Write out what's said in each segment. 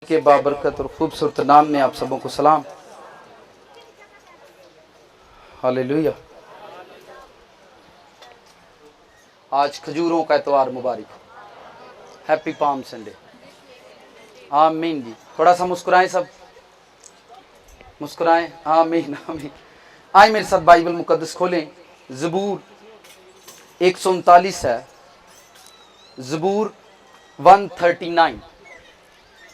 के बाबरकत और खूबसूरत नाम में आप सबों को सलाम। हालेलुया। आज खजूरों का एतवार मुबारक, हैप्पी पाम संडे। आमीन जी। थोड़ा सा मुस्कुराएं, सब मुस्कुराएं। आमीन आमीन। आए मेरे साथ बाइबल मुकद्दस खोलें। ज़बूर 139 है, ज़बूर 139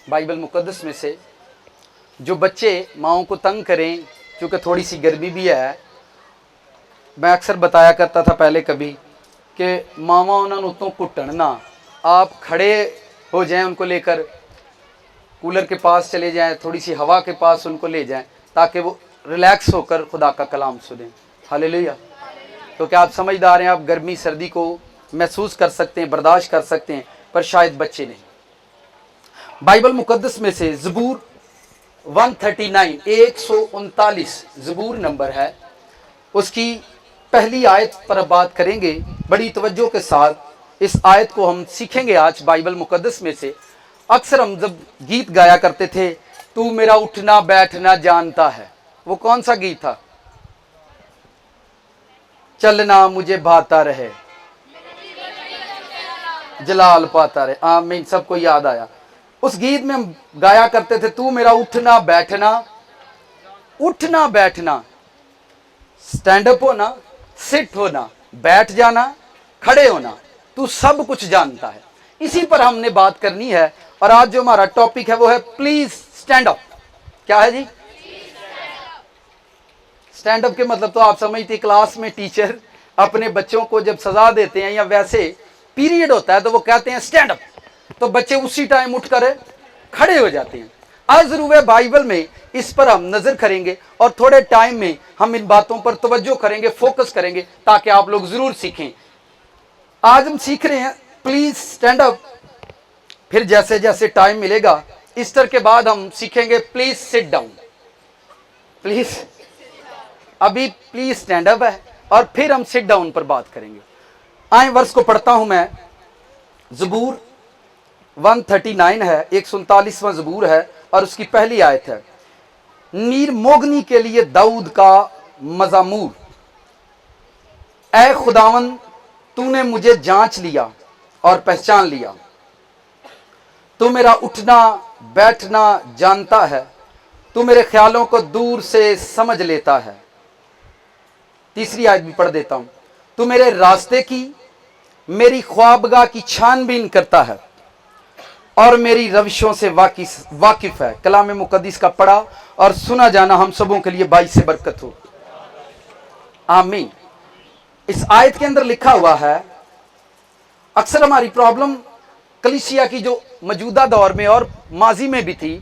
बाइबल मुकद्दस में से। जो बच्चे माओं को तंग करें, क्योंकि थोड़ी सी गर्मी भी है, मैं अक्सर बताया करता था पहले कभी कि मामा उन्होंने उतों कुटन ना, आप खड़े हो जाएं, उनको लेकर कूलर के पास चले जाएं, थोड़ी सी हवा के पास उनको ले जाएं, ताकि वो रिलैक्स होकर खुदा का कलाम सुनें। हालेलुया। तो क्या आप समझदार हैं? आप गर्मी सर्दी को महसूस कर सकते हैं, बर्दाश्त कर सकते हैं, पर शायद बच्चे नहीं। बाइबल मुकद्दस में से ज़बूर 139 139 ज़बूर नंबर है, उसकी पहली आयत पर बात करेंगे। बड़ी तवज्जो के साथ इस आयत को हम सीखेंगे आज बाइबल मुकद्दस में से। अक्सर हम जब गीत गाया करते थे, तू मेरा उठना बैठना जानता है, वो कौन सा गीत था? चलना मुझे भाता रहे, जलाल पाता रहे। आमीन। सबको याद आया। उस गीत में हम गाया करते थे, तू मेरा उठना बैठना, उठना बैठना, स्टैंड अप होना, सिट होना, बैठ जाना, खड़े होना, तू सब कुछ जानता है। इसी पर हमने बात करनी है। और आज जो हमारा टॉपिक है वो है प्लीज स्टैंड अप। क्या है जी? स्टैंड अप के मतलब तो आप समझते, क्लास में टीचर अपने बच्चों को जब सजा देते हैं या वैसे पीरियड होता है तो वो कहते हैं स्टैंड अप, तो बच्चे उसी टाइम उठकर खड़े हो जाते हैं। आज ज़रूर बाइबल में इस पर हम नजर करेंगे और थोड़े टाइम में हम इन बातों पर तवज्जो करेंगे, फोकस करेंगे, ताकि आप लोग जरूर सीखें। आज हम सीख रहे हैं प्लीज स्टैंड अप। फिर जैसे जैसे टाइम मिलेगा, ईस्टर के बाद हम सीखेंगे प्लीज सिट डाउन। प्लीज, अभी प्लीज स्टैंड अप है और फिर हम सिट डाउन पर बात करेंगे। आए वर्ष को पढ़ता हूं मैं। ज़बूर 139 है, 139वां ज़बूर है और उसकी पहली आयत है। नीर मोगनी के लिए दाऊद का मज़मूर। ऐ खुदावन, तूने मुझे जांच लिया और पहचान लिया, तू मेरा उठना बैठना जानता है, तू मेरे ख्यालों को दूर से समझ लेता है। तीसरी आयत भी पढ़ देता हूं। तू मेरे रास्ते की, मेरी ख्वाबगाह की छानबीन करता है और मेरी रविशों से वाकिफ है। कलाम मुकद्दस का पढ़ा और सुना जाना हम सबों के लिए बाइस बरकत हो। आमीन। इस आयत के अंदर लिखा हुआ है, अक्सर हमारी प्रॉब्लम कलीसिया की जो मौजूदा दौर में और माजी में भी थी,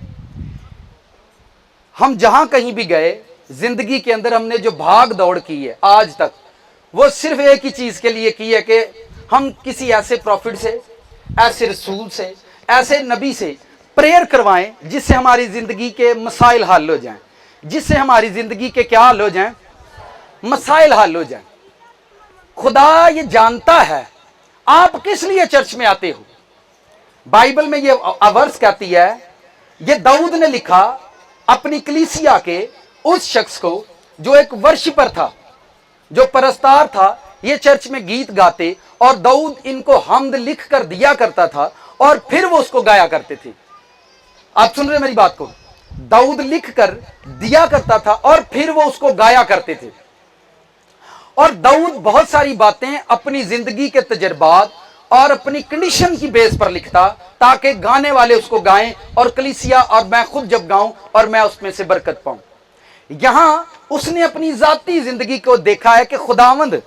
हम जहां कहीं भी गए जिंदगी के अंदर, हमने जो भाग दौड़ की है आज तक, वो सिर्फ एक ही चीज के लिए की है कि हम किसी ऐसे प्रॉफिट से, ऐसे रसूल से, ऐसे नबी से प्रेयर करवाएं जिससे हमारी जिंदगी के मसाइल हल हो जाएं, जिससे हमारी जिंदगी के क्या हल हो जाएं? मसाइल हल हो जाएं। खुदा ये जानता है आप किस लिए चर्च में आते हो। बाइबल में ये वर्स कहती है, ये दाऊद ने लिखा अपनी कलीसिया के उस शख्स को जो एक वर्शिपर था, जो परस्तार था। ये चर्च में गीत गाते और दाऊद इनको हमद लिख कर दिया करता था और फिर वो उसको गाया करते थे। आप सुन रहे मेरी बात को? दाऊद लिख कर दिया करता था और फिर वो उसको गाया करते थे। और दाऊद बहुत सारी बातें अपनी जिंदगी के तजर्बात और अपनी कंडीशन की बेस पर लिखता, ताकि गाने वाले उसको गाएं और कलीसिया और मैं खुद जब गाऊं और मैं उसमें से बरकत पाऊं। यहां उसने अपनी जाती जिंदगी को देखा है कि खुदावंद,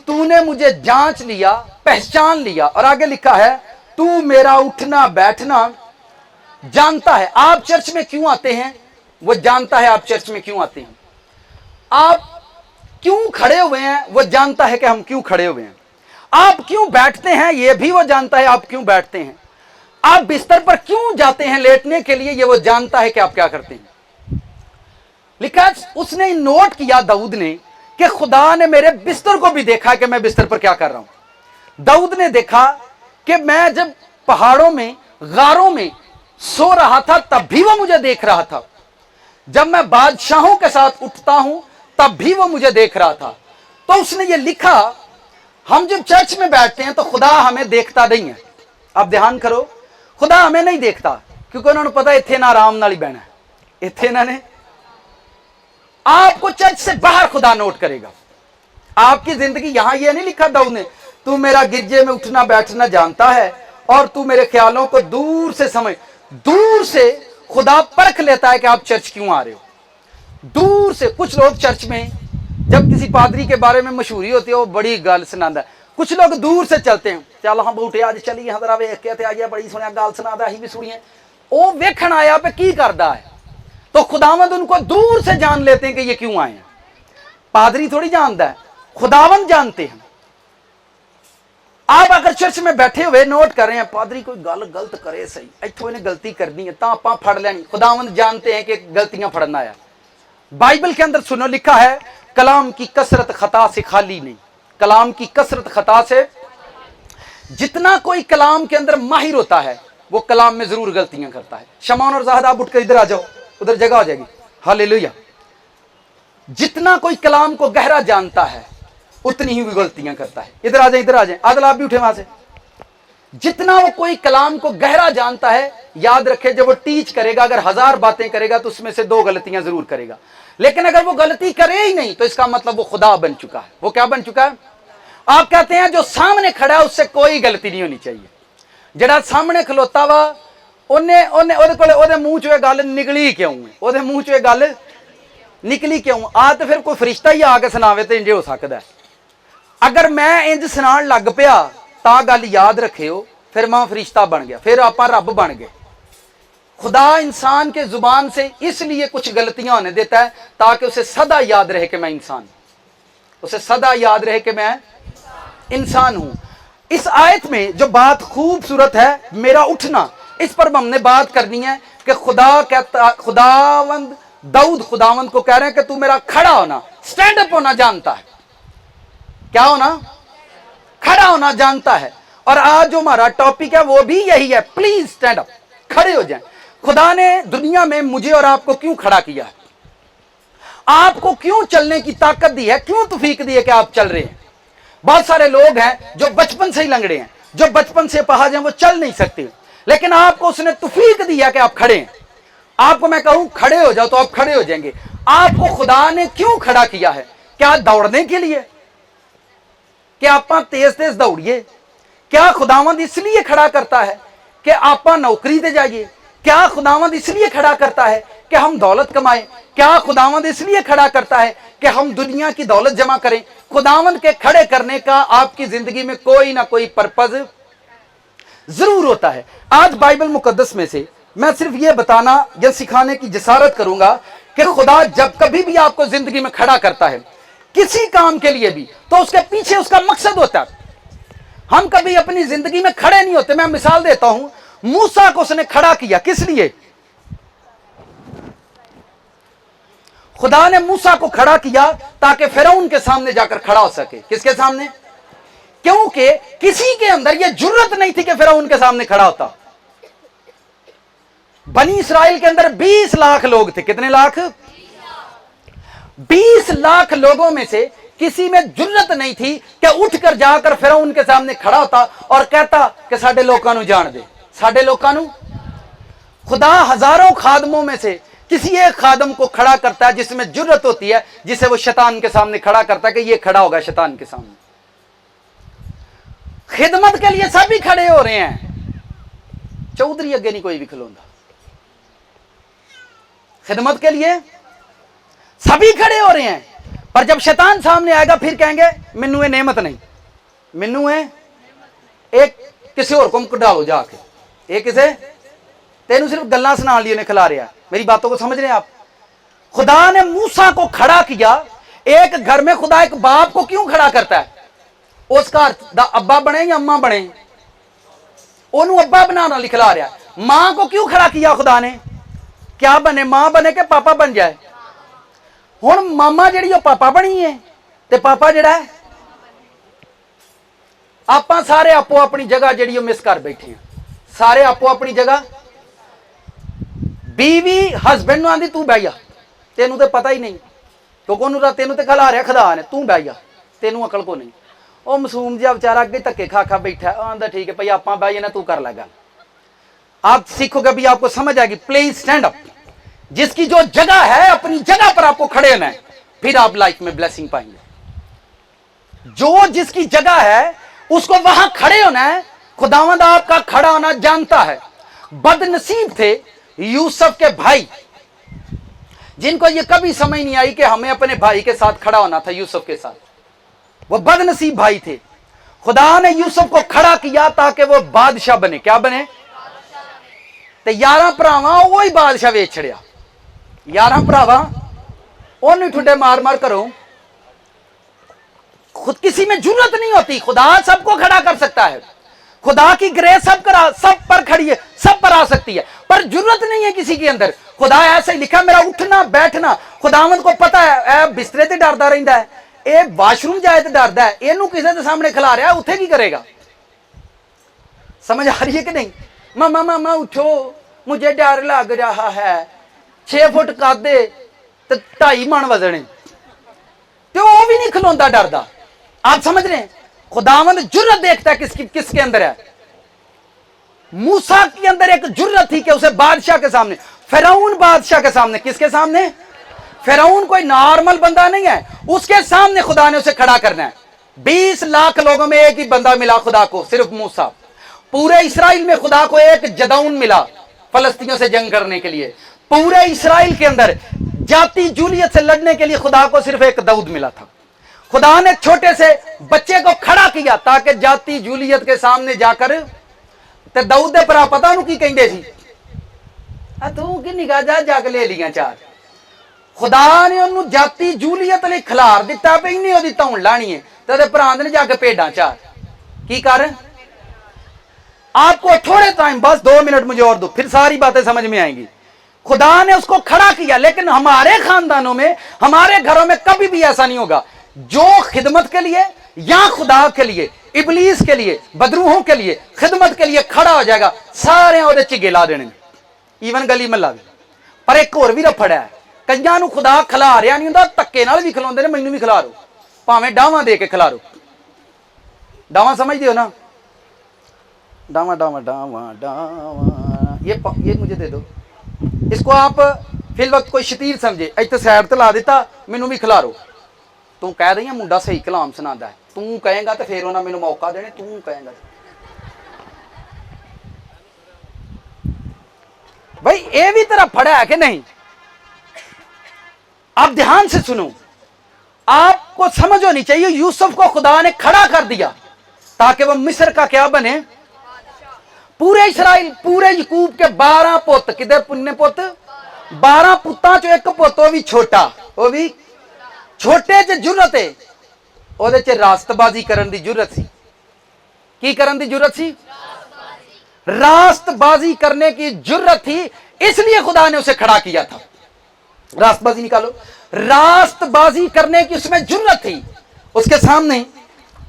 तूने मुझे जांच लिया, पहचान लिया, और आगे लिखा है तू मेरा उठना बैठना जानता है। आप चर्च में क्यों आते हैं वो जानता है। आप चर्च में क्यों आते हैं, आप क्यों खड़े हुए हैं वो जानता है कि हम क्यों खड़े हुए हैं। आप क्यों बैठते हैं ये भी वो जानता है आप क्यों बैठते हैं। आप बिस्तर पर क्यों जाते हैं लेटने के लिए, ये वो जानता है कि आप क्या करते हैं। लिखा उसने नोट किया दाऊद ने कि खुदा ने मेरे बिस्तर को भी देखा कि मैं बिस्तर पर क्या कर रहा हूं। दाऊद ने देखा कि मैं जब पहाड़ों में गारों में सो रहा था तब भी वो मुझे देख रहा था, जब मैं बादशाहों के साथ उठता हूं तब भी वो मुझे देख रहा था। तो उसने ये लिखा, हम जब चर्च में बैठते हैं तो खुदा हमें देखता नहीं है। आप ध्यान करो, खुदा हमें नहीं देखता, क्योंकि उन्होंने पता इत्थे ना आराम नाल ही बहना है, इत्थे इन्होंने आपको चर्च से बाहर खुदा नोट करेगा। आपकी जिंदगी यहां ये नहीं लिखा दाऊद ने, तू मेरा गिरजे में उठना बैठना जानता है और तू मेरे ख्यालों को दूर से समझ। दूर से खुदा परख लेता है कि आप चर्च क्यों आ रहे हो। दूर से कुछ लोग चर्च में जब किसी पादरी के बारे में मशहूरी होती है वो बड़ी गल सुनाता है, कुछ लोग दूर से चलते हैं, चल हाँ बूटे आज चलिए हजरा वेख के आइए, बड़ी सुनिया गल सुनादा असीं भी सुनिए। वो वेखण आया पे की करदा है, तो खुदावंद उनको दूर से जान लेते हैं कि ये क्यों आए हैं। पादरी थोड़ी जानता है, खुदावंद जानते हैं। आप अगर चर्च में बैठे हुए नोट कर रहे हैं पादरी कोई गल गलत करे सही, इत्थों इन्हें गलती करनी है तो आप फड़ लेनी, खुदावंद जानते हैं कि गलतियां फड़ना है। बाइबल के अंदर सुनो लिखा है, कलाम की कसरत खता से खाली नहीं। कलाम की कसरत खता से, जितना कोई कलाम के अंदर माहिर होता है वो कलाम में जरूर गलतियां करता है। शमान और ज़ाहद आप उठकर इधर आ जाओ, उधर जगह हो जाएगी। हालेलुया। जितना कोई कलाम को गहरा जानता है उतनी ही वो गलतियां करता है। इधर आ जाए, इधर आ जाए, आदल आप भी उठे वहां से। जितना वो कोई कलाम को गहरा जानता है, याद रखे जब वो टीच करेगा, अगर 1000 बातें करेगा तो उसमें से 2 गलतियां जरूर करेगा। लेकिन अगर वो गलती करे ही नहीं तो इसका मतलब वो खुदा बन चुका है। वो क्या बन चुका है? आप कहते हैं जो सामने खड़ा है उससे कोई गलती नहीं होनी चाहिए। जड़ा सामने खलोता वा ओदे मुंह चो गल निकली क्यों है, ओदे मुंह चो गल निकली क्यों आ, तो फिर कोई फरिश्ता ही आके सुनावे तो इंज हो सकता है। अगर मैं इंज सुनान लग पिया ता गल याद रखियो, फिर मैं फरिश्ता बन गया, फिर आप रब बन गए। खुदा इंसान के जुबान से इसलिए कुछ गलतियां होने देता है ताकि उसे सदा याद रहे कि मैं इंसान, उसे सदा याद रहे कि मैं इंसान हूं। इस आयत में जो बात खूबसूरत है, मेरा उठना, इस पर हमने बात करनी है कि खुदा कहता, खुदावंद दाऊद खुदावंद को कह रहे हैं कि तू मेरा खड़ा होना, स्टैंड अप होना जानता है। क्या होना? खड़ा होना जानता है। और आज जो हमारा टॉपिक है वो भी यही है, प्लीज स्टैंड अप, खड़े हो जाएं। खुदा ने दुनिया में मुझे और आपको क्यों खड़ा किया है? आपको क्यों चलने की ताकत दी है? क्यों तौफीक दी है कि आप चल रहे हैं? बहुत सारे लोग हैं जो बचपन से ही लंगड़े हैं, जो बचपन से पहाड़ हैं, वो चल नहीं सकते, लेकिन आपको उसने तौफीक दी है कि आप खड़े हैं। आपको मैं कहूं खड़े हो जाओ तो आप खड़े हो जाएंगे। आपको खुदा ने क्यों खड़ा किया है? क्या दौड़ने के लिए? क्या आप तेज तेज दौड़िए? क्या खुदावंद इसलिए खड़ा करता है कि आप नौकरी दे जाइए? क्या खुदावंद इसलिए खड़ा करता है कि हम दौलत कमाएं? क्या खुदावंद इसलिए खड़ा करता है कि हम दुनिया की दौलत जमा करें? खुदावंद के खड़े करने का आपकी जिंदगी में कोई ना कोई पर्पज जरूर होता है। आज बाइबल मुकद्दस में से मैं सिर्फ यह बताना या सिखाने की जसारत करूंगा कि खुदा जब कभी भी आपको जिंदगी में खड़ा करता है किसी काम के लिए भी, तो उसके पीछे उसका मकसद होता है। हम कभी अपनी जिंदगी में खड़े नहीं होते। मैं मिसाल देता हूं, मूसा को उसने खड़ा किया किस लिए? खुदा ने मूसा को खड़ा किया ताकि फिरौन के सामने जाकर खड़ा हो सके। किसके सामने? क्योंकि किसी के अंदर यह जुर्रत नहीं थी कि फिरौन के सामने खड़ा होता। बनी इस्राइल के अंदर 20 लाख लोग थे। कितने लाख? 20 लाख लोगों में से किसी में जुर्रत नहीं थी कि उठकर जाकर फिरौन के सामने खड़ा होता और कहता कि साडे लोकां नूं जान दे, साडे लोकां नूं। खुदा हजारों खादमों में से किसी एक खादम को खड़ा करता है जिसमें जुर्रत होती है, जिसे वो शैतान के सामने खड़ा करता है कि ये खड़ा होगा शैतान के सामने। खिदमत के लिए सभी खड़े हो रहे हैं, चौधरी अगे नहीं कोई भी खलोंदा। खिदमत के लिए सभी खड़े हो रहे हैं, पर जब शैतान सामने आएगा फिर कहेंगे मैनू ये नेमत नहीं, मैनू है एक किसी और को डालो जाके, एक किसे तेनू सिर्फ गल्लां सुनाने लिए खिला रहा। मेरी बातों को समझ रहे हैं आप? खुदा ने मूसा को खड़ा किया। एक घर में खुदा एक बाप को क्यों खड़ा करता है? उस घर दा अब्बा बने या अम्मा बने, ओनू अब्बा बनाना लिखला रहा। मां को क्यों खड़ा किया खुदा ने? क्या बने? मां बने के पापा बन जाए? हुण मामा जिहड़ी ओ पापा बनी है ते पापा जिहड़ा है, आपां सारे आपो अपनी जगह जिहड़ी ओ मिस कर बैठे हैं। सारे आपो अपनी जगह। बीवी हसबैंड ਨੂੰ ਆਂਦੀ ਤੂੰ ਬਹਿ ਜਾ, ਤੈਨੂੰ ਤੇ ਪਤਾ ਹੀ ਨਹੀਂ, ਕਿਉਂਕਿ ਉਹਨੂੰ ਤੈਨੂੰ ਤੇ ਖਲਾ ਰਿਹਾ ਖੁਦਾ ਨੇ, ਤੂੰ ਬਹਿ ਜਾ, ਤੈਨੂੰ ਅਕਲ ਕੋ ਨਹੀਂ। ਉਹ ਮਾਸੂਮ ਜਿਹਾ ਵਿਚਾਰਾ ਅੱਗੇ ਧੱਕੇ ਖਾ ਖਾ बैठा, ਆਂਦਾ ठीक है भाई ਆਪਾਂ ਬਹਿ ਜਾਣਾ, तू कर ला गल। आप सीखोगे भी, आपको समझ आएगी। Please stand up. जिसकी जो जगह है अपनी जगह पर आपको खड़े होना है, फिर आप लाइफ में ब्लेसिंग पाएंगे। जो जिसकी जगह है उसको वहां खड़े होना है। खुदावंद आपका खड़ा होना जानता है। बदनसीब थे यूसुफ के भाई, जिनको ये कभी समझ नहीं आई कि हमें अपने भाई के साथ खड़ा होना था। यूसुफ के साथ वो बदनसीब भाई थे। खुदा ने यूसुफ को खड़ा किया ताकि वो बादशाह बने। क्या बने? ते 11 भरावां वही बादशाह वेच छड़िया। 11 भरावां ओनू ठुडे मार मार करो। खुद किसी में जरूरत नहीं होती, खुदा सबको खड़ा कर सकता है। खुदा की ग्रेस सब पर खड़ी है, सब पर आ सकती है, पर जरूरत नहीं है किसी के अंदर। खुदा ऐसे ही लिखा, मेरा उठना बैठना खुदावंद को पता है। बिस्तरे ते डरदा रहिंदा है, ये वाशरूम जाए तो डरदा है, इनू किसी के सामने खिला रहा है, उठे की करेगा? समझ आ रही है कि नहीं? मामा मामा उठो, मुझे डर लग रहा है। 6 फुट कादे तो 2.5 मन वजने, तो वो भी नहीं खिलौंदा डरदा। आप समझ रहे हैं? खुदावंद जुर्रत देखता है किसके अंदर है। मूसा के अंदर एक जुर्रत थी कि उसे बादशाह के सामने, फिरौन बादशाह के सामने, किसके सामने? फिरौन कोई नॉर्मल बंदा नहीं है, उसके सामने खुदा ने उसे खड़ा करना है। 20 लाख लोगों में एक ही बंदा मिला खुदा को, सिर्फ मूसा। पूरे इस्राएल में खुदा को एक जदौन मिला फलस्तीनियों से जंग करने के लिए। पूरे इस्राएल के अंदर जाति जूलियत से लड़ने के लिए खुदा को सिर्फ एक दाऊद मिला था। खुदा ने छोटे से बच्चे को खड़ा किया ताकि जाति जूलियत के सामने जाकर ते दाऊद दे भरा पता उन्होंने की कहंदे सी, तू की निगाह जा जाके ले लिया 4। खुदा ने उन्होंने जाति जूलियत लिए खिलार दिता भी इन्हें ओदी धौन लानी है, ते भरा ने जाके भेडा 4 की कर। आपको थोड़े टाइम, बस 2 मिनट मुझे और दो, फिर सारी बातें समझ में आएंगी। खुदा ने उसको खड़ा किया, लेकिन हमारे खानदानों में, हमारे घरों में कभी भी ऐसा नहीं होगा। जो खिदमत के लिए या खुदा के लिए, इबलीस के लिए, बदरूहों के लिए, खिदमत के लिए खड़ा हो जाएगा, सारे ਉਹਦੇ ਝਿੱਗੇ ਲਾ ਦੇਣੇ, ਈਵਨ ਗਲੀ ਮਹੱਲਾ ਵੀ। ਪਰ ਇੱਕ ਹੋਰ ਵੀ ਰਫੜ ਹੈ, ਕਈਆਂ ਨੂੰ ਖੁਦਾ ਖਿਲਾ ਰਿਆ ਨਹੀਂ ਹੁੰਦਾ, ਧੱਕੇ ਨਾਲ ਵੀ ਖਿਲਾਉਂਦੇ ਨੇ। ਮੈਨੂੰ ਵੀ ਖਿਲਾਰੋ, ਭਾਵੇਂ ਡਾਵਾਂ ਦੇ ਕੇ ਖਿਲਾਰੋ। ਡਾਵਾਂ ਸਮਝਦੇ ਹੋ ਨਾ? डावा डावा डावा डावा, ये मुझे दे दो। इसको आप फिल वक्त कोई शतीर समझे, इतने सैड ते ला दिता, मैनू भी खिलारो। तू कह रही है मुंडा सही कलाम सुनाता है, तू कहेगा तो फिर उन्हें मैनू मौका देने, तू कहेगा। भाई ये भी तेरा फड़ा है कि नहीं? आप ध्यान से सुनो, आपको समझ होनी चाहिए। यूसुफ को खुदा ने खड़ा कर दिया ताकि वह मिस्र का क्या बने? पूरे इस्राएल, पूरे यकूब के 12 पुत, किधर पुन्ने पुत? 12 पुत्तां चो एक पुत, वो भी छोटा, वो भी छोटे च जुर्रत है, ਉਹਦੇ ਚ ਰਾਸਤਬਾਜ਼ੀ ਕਰਨ ਦੀ जुर्रत सी। की करन दी जुर्रत सी? रास्तबाजी करने की जुर्रत थी, इसलिए खुदा ने उसे खड़ा किया था। रास्तबाजी निकालो, रास्तबाजी करने की उसमें जुर्रत थी। उसके सामने,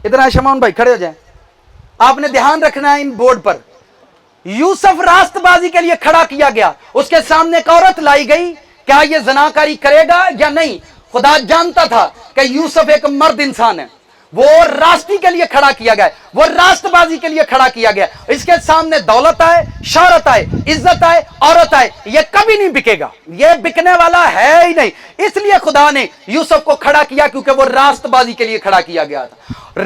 इधर आए शमान भाई, खड़े हो जाए। आपने ध्यान रखना है इन बोर्ड पर। यूसुफ रास्तबाजी के लिए खड़ा किया गया, उसके सामने एक औरत लाई गई, क्या यह जनाकारी करेगा या नहीं? खुदा जानता था कि यूसुफ एक मर्द इंसान है, वो रास्ती के लिए खड़ा किया गया, वो रास्तबाजी के लिए खड़ा किया गया। इसके सामने दौलत आए, शौहरत आए, इज्जत आए, औरत आए, ये कभी नहीं बिकेगा, ये बिकने वाला है ही नहीं। इसलिए खुदा ने यूसुफ को खड़ा किया, क्योंकि वो रास्तबाजी के लिए खड़ा किया गया था।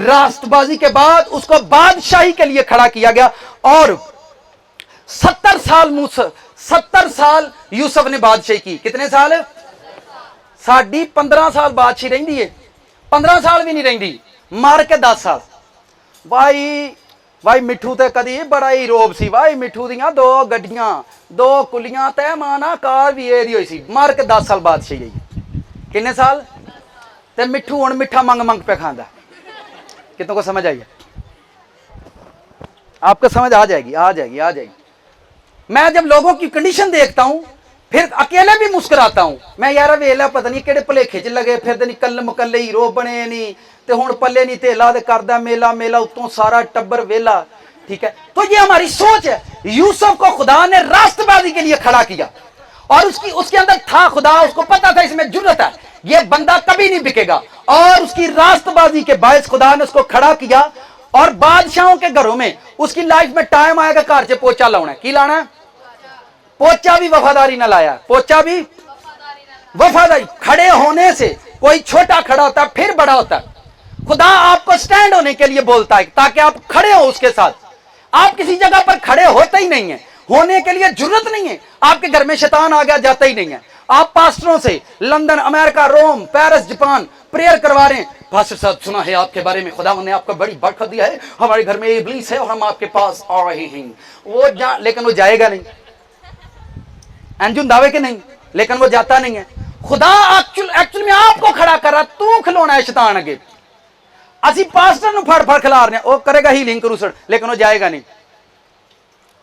रास्तबाजी के बाद उसको बादशाही के लिए खड़ा किया गया। और 70 साल यूसुफ ने बादशाही की। कितने साल? साड़ी 15 साल बादशाही रही है, 15 साल भी नहीं रही, मार के 10 साल। भाई मिठू तो कदी बड़ा ही रोब सी। भाई मिठू दियां 2 गड्डियां, 2 कुलियां, तय माना कार भी एदी हुई सी। मार के 10 साल बादशाही गई। कितने साल? ते मिठू हुण मिठा मंग मंग पे खांदा। कितनों को समझ आई है? आपको समझ आ जाएगी, आ जाएगी, आ जाएगी। मैं जब लोगों की कंडीशन देखता हूं, फिर अकेले भी मुस्कुराता हूं। मैं यार वेला पता नहीं किहड़े भुलेखे च लगे फिरदे नहीं, कल मकल्ले हीरो बने नहीं, ते हुण पल्ले नहीं धेला ते करदा मेला मेला, उत्तों सारा टब्बर वेला। ठीक है, तो ये हमारी सोच है। यूसुफ को खुदा ने रास्तबाजी के लिए खड़ा किया और उसके अंदर था खुदा, उसको पता था इसमें जुर्रत है, ये बंदा कभी नहीं बिकेगा, और उसकी रास्तबाजी के बायस खुदा ने उसको खड़ा किया। और बादशाहों के घरों में उसकी लाइफ में टाइम आएगा घर से पोचा लाना है। की लाना है? पोचा भी वफादारी ना लाया, पोचा भी वफादारी। खड़े होने से कोई छोटा खड़ा होता है फिर बड़ा होता है। खुदा आपको स्टैंड होने के लिए बोलता है ताकि आप खड़े हो उसके साथ। आप किसी जगह पर खड़े होते ही नहीं है, होने के लिए जरूरत नहीं है। आपके घर में शैतान आ गया जाता ही नहीं है। आप पास्टरों से लंदन, अमेरिका, रोम, पेरिस, जापान प्रेयर करवा रहे हैं, पास्टर साहब सुना है आपके बारे में, खुदा ने आपको बड़ी बरकत दिया है, हमारे घर में इब्लीस है और हम आपके पास आ रहे हैं। लेकिन वो जाएगा नहीं। अंजुम दावे के नहीं, लेकिन वो जाता नहीं है। खुदा एक्चुअल में आपको खड़ा कर रहा, तू खिलौना है शैतान अगे। असी पास्टर नु फड़ फड़ खिला रहे हैं, वो करेगा हीलिंग क्रूसड, लेकिन वो जाएगा नहीं।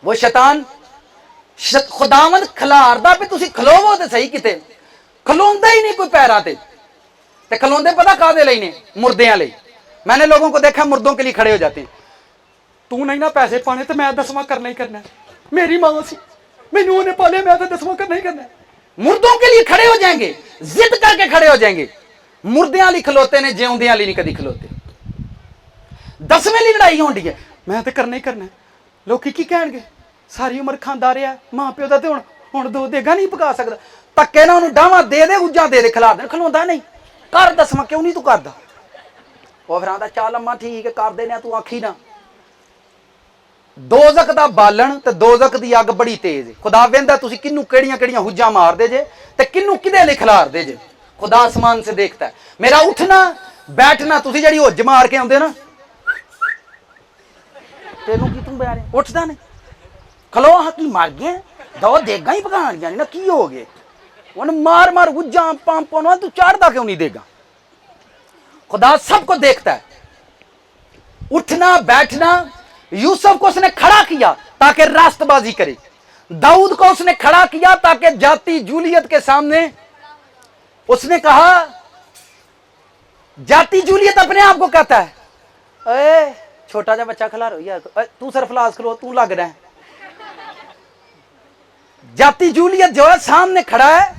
वो शैतान खुदावंद खिलारदा भी तुसी खलोवो ते सही, किते खलोंदा ही नहीं कोई पैरां ते खलोंदे पता कादे लई ने? मुर्दियां लई। मैंने लोगों को देखा मुर्दों के लिए खड़े हो जाते हैं। तू नहीं ना पैसे पाने तो मैं 10वां करना ही करना है, मेरी मां सी मैनू उन्हें पाले, मैं तो 10वां करना ही करना है। मुर्दों के लिए खड़े हो जाएंगे, जिद करके खड़े हो जाएंगे। मुर्दियां लिए खलोते ने, जिउंदियां लिए नहीं कदी खलोते। 10वें लिए लड़ाई होंदी है, मैं तो करना ही करना है। लोग की कहणगे, सारी उम्र खांदा रहा मां प्यो दा, ते हुण दो देगा नहीं पका सकदा। धक्के ना उन्होंने डावा दे दे, उज्जा दे दे, खिला दे, खलोंदा नहीं। कर 10वां क्यों नहीं तू करदा? वो फिर आंदा चल अम्मा ठीक है कर देने, तू आखी ना। दोजक दा बालन ते दोजक दी अग बड़ी तेज है। खुदा वेंदा तुसी किन्नू केड़ियां केड़ियां हुज्जां मार दे जे ते किन्नू किदे ले खिलार दे जे। खुदा आसमान से देखता है मेरा उठना बैठना। तुसी जड़ी हुज्ज मार के आउंदे ना, तेनू की तू बैठे उठदा नहीं, खलो हाँ की मर गए, दो देगा ही पकान जानी ना, की हो गए उन्हें मार मार हुज्जां पंपों, तू चढ़दा क्यों नहीं देगा? खुदा सबको देखता है। उठना बैठना। यूसुफ को उसने खड़ा किया ताकि रास्तबाजी करे। दाऊद को उसने खड़ा किया ताकि जाति जूलियत के सामने उसने कहा, जाति जूलियत अपने आप को कहता है, अरे छोटा जा बच्चा खिला रहा यार, तू सरफराज करो, तू लग रहा है। जाति जूलियत जो है सामने खड़ा है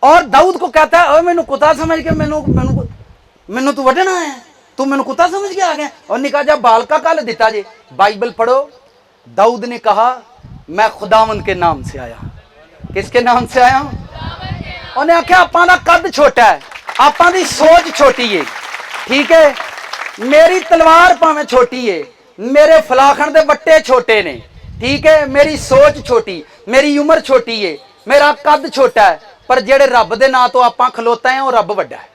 और दाऊद को कहता है, अरे मैनू कुत्ता समझ के मैनू तू वढ़ना है, तू मैनू कुत्ता समझ के आ गया। और निका जा बाल का कल दिता जे। बाइबल पढ़ो, दाऊद ने कहा मैं खुदावंद के नाम से आया। किसके नाम से आया? उन्हें आख्या आपां दा कद छोटा है, आपां दी सोच छोटी है, ठीक है, मेरी तलवार भावें छोटी है, मेरे फलाखण दे बट्टे छोटे ने, ठीक है, मेरी सोच छोटी, मेरी उम्र छोटी है, मेरा कद छोटा है, पर जेड़े रब दे नां तो आपां खलोता है वो रब वड्डा है।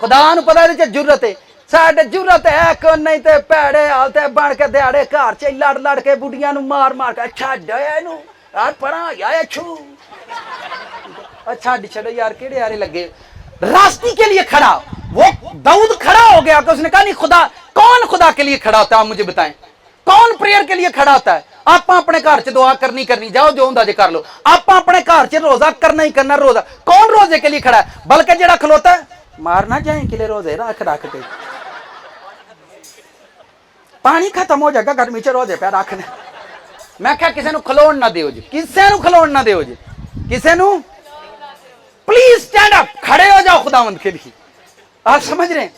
खुदा नूं पता इहदे च जुर्रत है, साडे जुर्रत है को नहीं ते भैड़े हालते बन के दिहाड़े घर च लड़ लड़ के बुढ़ियां नूं मार मार के छड्ड इहनूं यार परां या छू छड्ड छड्डो यार केड़े यारे लगे। रास्ते के लिए खड़ा वो दाऊद खड़ा हो गया कि उसने कहा नहीं खुदा, कौन खुदा के लिए खड़ा होता है? आप मुझे बताएं, कौन प्रेयर के लिए खड़ा होता है? आप अपने घर च दुआ करनी जाओ, जो होंदा जे कर लो। आप अपने घर च रोजा करना ही करना। रोजा कौन रोजे के लिए खड़ा है? बल्कि जेड़ा खलोता है मारना जाए किले रोजे रख रख के पानी खत्म हो जाएगा, गर्मी च रोजे पे रखने। मैं क्या किसी को खलोण ना दियो जी, किसी को खलोण ना दियो जी, किसी को प्लीज स्टैंड अप, खड़े हो जाओ खुदावंद के लिए। आप समझ रहे हैं?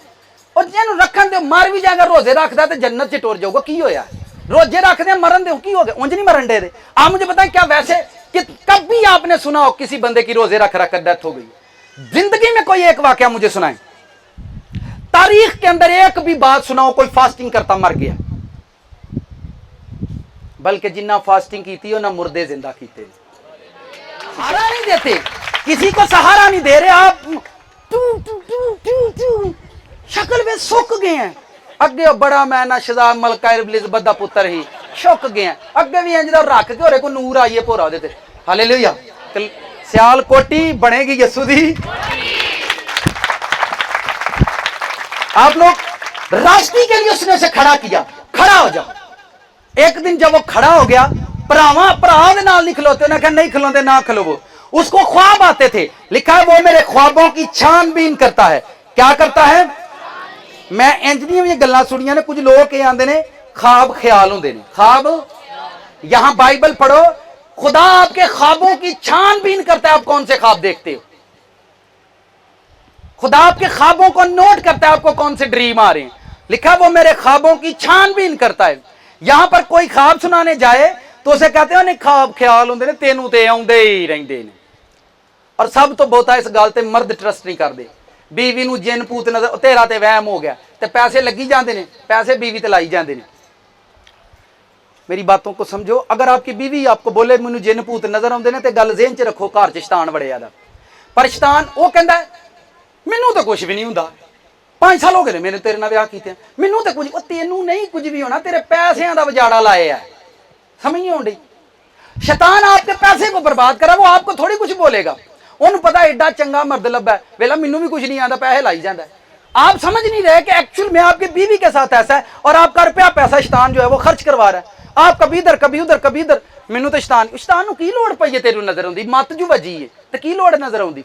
और जिन्होंने रखन दो, मार भी जाएगा, रोजे रखता तो जन्नत से टोर जाऊगा। की होया? रोजे रख दे मरन दो, की हो गया? उंज नहीं मरन दे। आप मुझे बताएं क्या वैसे कि कभी आपने सुना हो किसी बंदे की रोजे रख रख कर डेथ हो गई? जिंदगी में कोई एक वाकया मुझे सुनाए, तारीख के अंदर एक भी बात सुनाओ कोई फास्टिंग करता मर गया। बल्कि जिन्ना फास्टिंग की थी ना मुर्दे जिंदा कीते। सहारा नहीं देते, किसी को सहारा नहीं दे रहे। आप शक्ल में सुक गए हैं। अगे बड़ा मैं ना शहजाद मलका इब्लिस बदा पुत्र ही सुक गए हैं। अगे भी इंज रख के होरे को नूर आइए भोरा दे। हालेलुया। सियाल कोटी बनेगी यसू दी। आप लोग रास्ते के लिए उसने से खड़ा किया, खड़ा हो जाओ। एक दिन जब वो खड़ा हो गया, भरा दे नाल नहीं खलोते, उन्हें कहा नहीं खलोते ना खलोवो। उसको ख्वाब आते थे, लिखा है वो मेरे ख्वाबों की छानबीन करता है। क्या करता है? मैं इंज दी गल्लां सुनियां ने, कुछ लोग ये आंदे ने ख्वाब ख्याल होंदे ने। ख्वाब, यहां बाइबल पढ़ो, खुदा आपके ख्वाबों की छानबीन करता है, आप कौन से ख्वाब देखते हो। खुदा आपके ख्वाबों को नोट करता है, आपको कौन से ड्रीम आ रहे हैं। लिखा वो मेरे ख्वाबों की छानबीन करता है। यहां पर कोई ख्वाब सुनाने जाए तो उसे कहते हैं ख्वाब ख्याल होंदे ने, तेनू ते आउंदे ही रहिंदे ने। और सब तो बहुता इस गल ते मर्द ट्रस्ट नहीं करते। बीवी नू जिन पूत नजर, तेरा ते वहम हो गया, ते पैसे लगी जाते ने, पैसे बीवी ते लाई जाते ने। मेरी बातों को समझो, अगर आपकी बीवी आपको बोले मैनू जिन पूत नजर आउंदे ने, ते गल ज़हन च रखो घर च शैतान वड़िया दा। पर शैतान वो कहता है मैनू तो कुछ भी नहीं हुंदा, 5 साल हो गए मैंने तेरे नाल विआह कीते, मैनू तो कुछ, तेनू नहीं कुछ भी होना, तेरे पैसों का वजाड़ा लाया है। समझ नहीं आउंदी। शैतान आपके पैसे को बर्बाद करा, वो आपको थोड़ी कुछ बोलेगा। उन्हें पता एडा चंगा मर्द लब्बा है, वेला मैनू भी कुछ नहीं आता, पैसे लाई जाता है। आप समझ नहीं रहे कि एक्चुअल में आपकी बीवी के साथ ऐसा है, और आपका रुपया पैसा शैतान जो है वो खर्च करवा रहा है। आप कभी इधर कभी उधर कभी इधर, मैनू तो शैतान नू की लोड़ पई है तेरू नजर आउंदी, मत जू वजी है तो की लोड़ नजर आउंदी।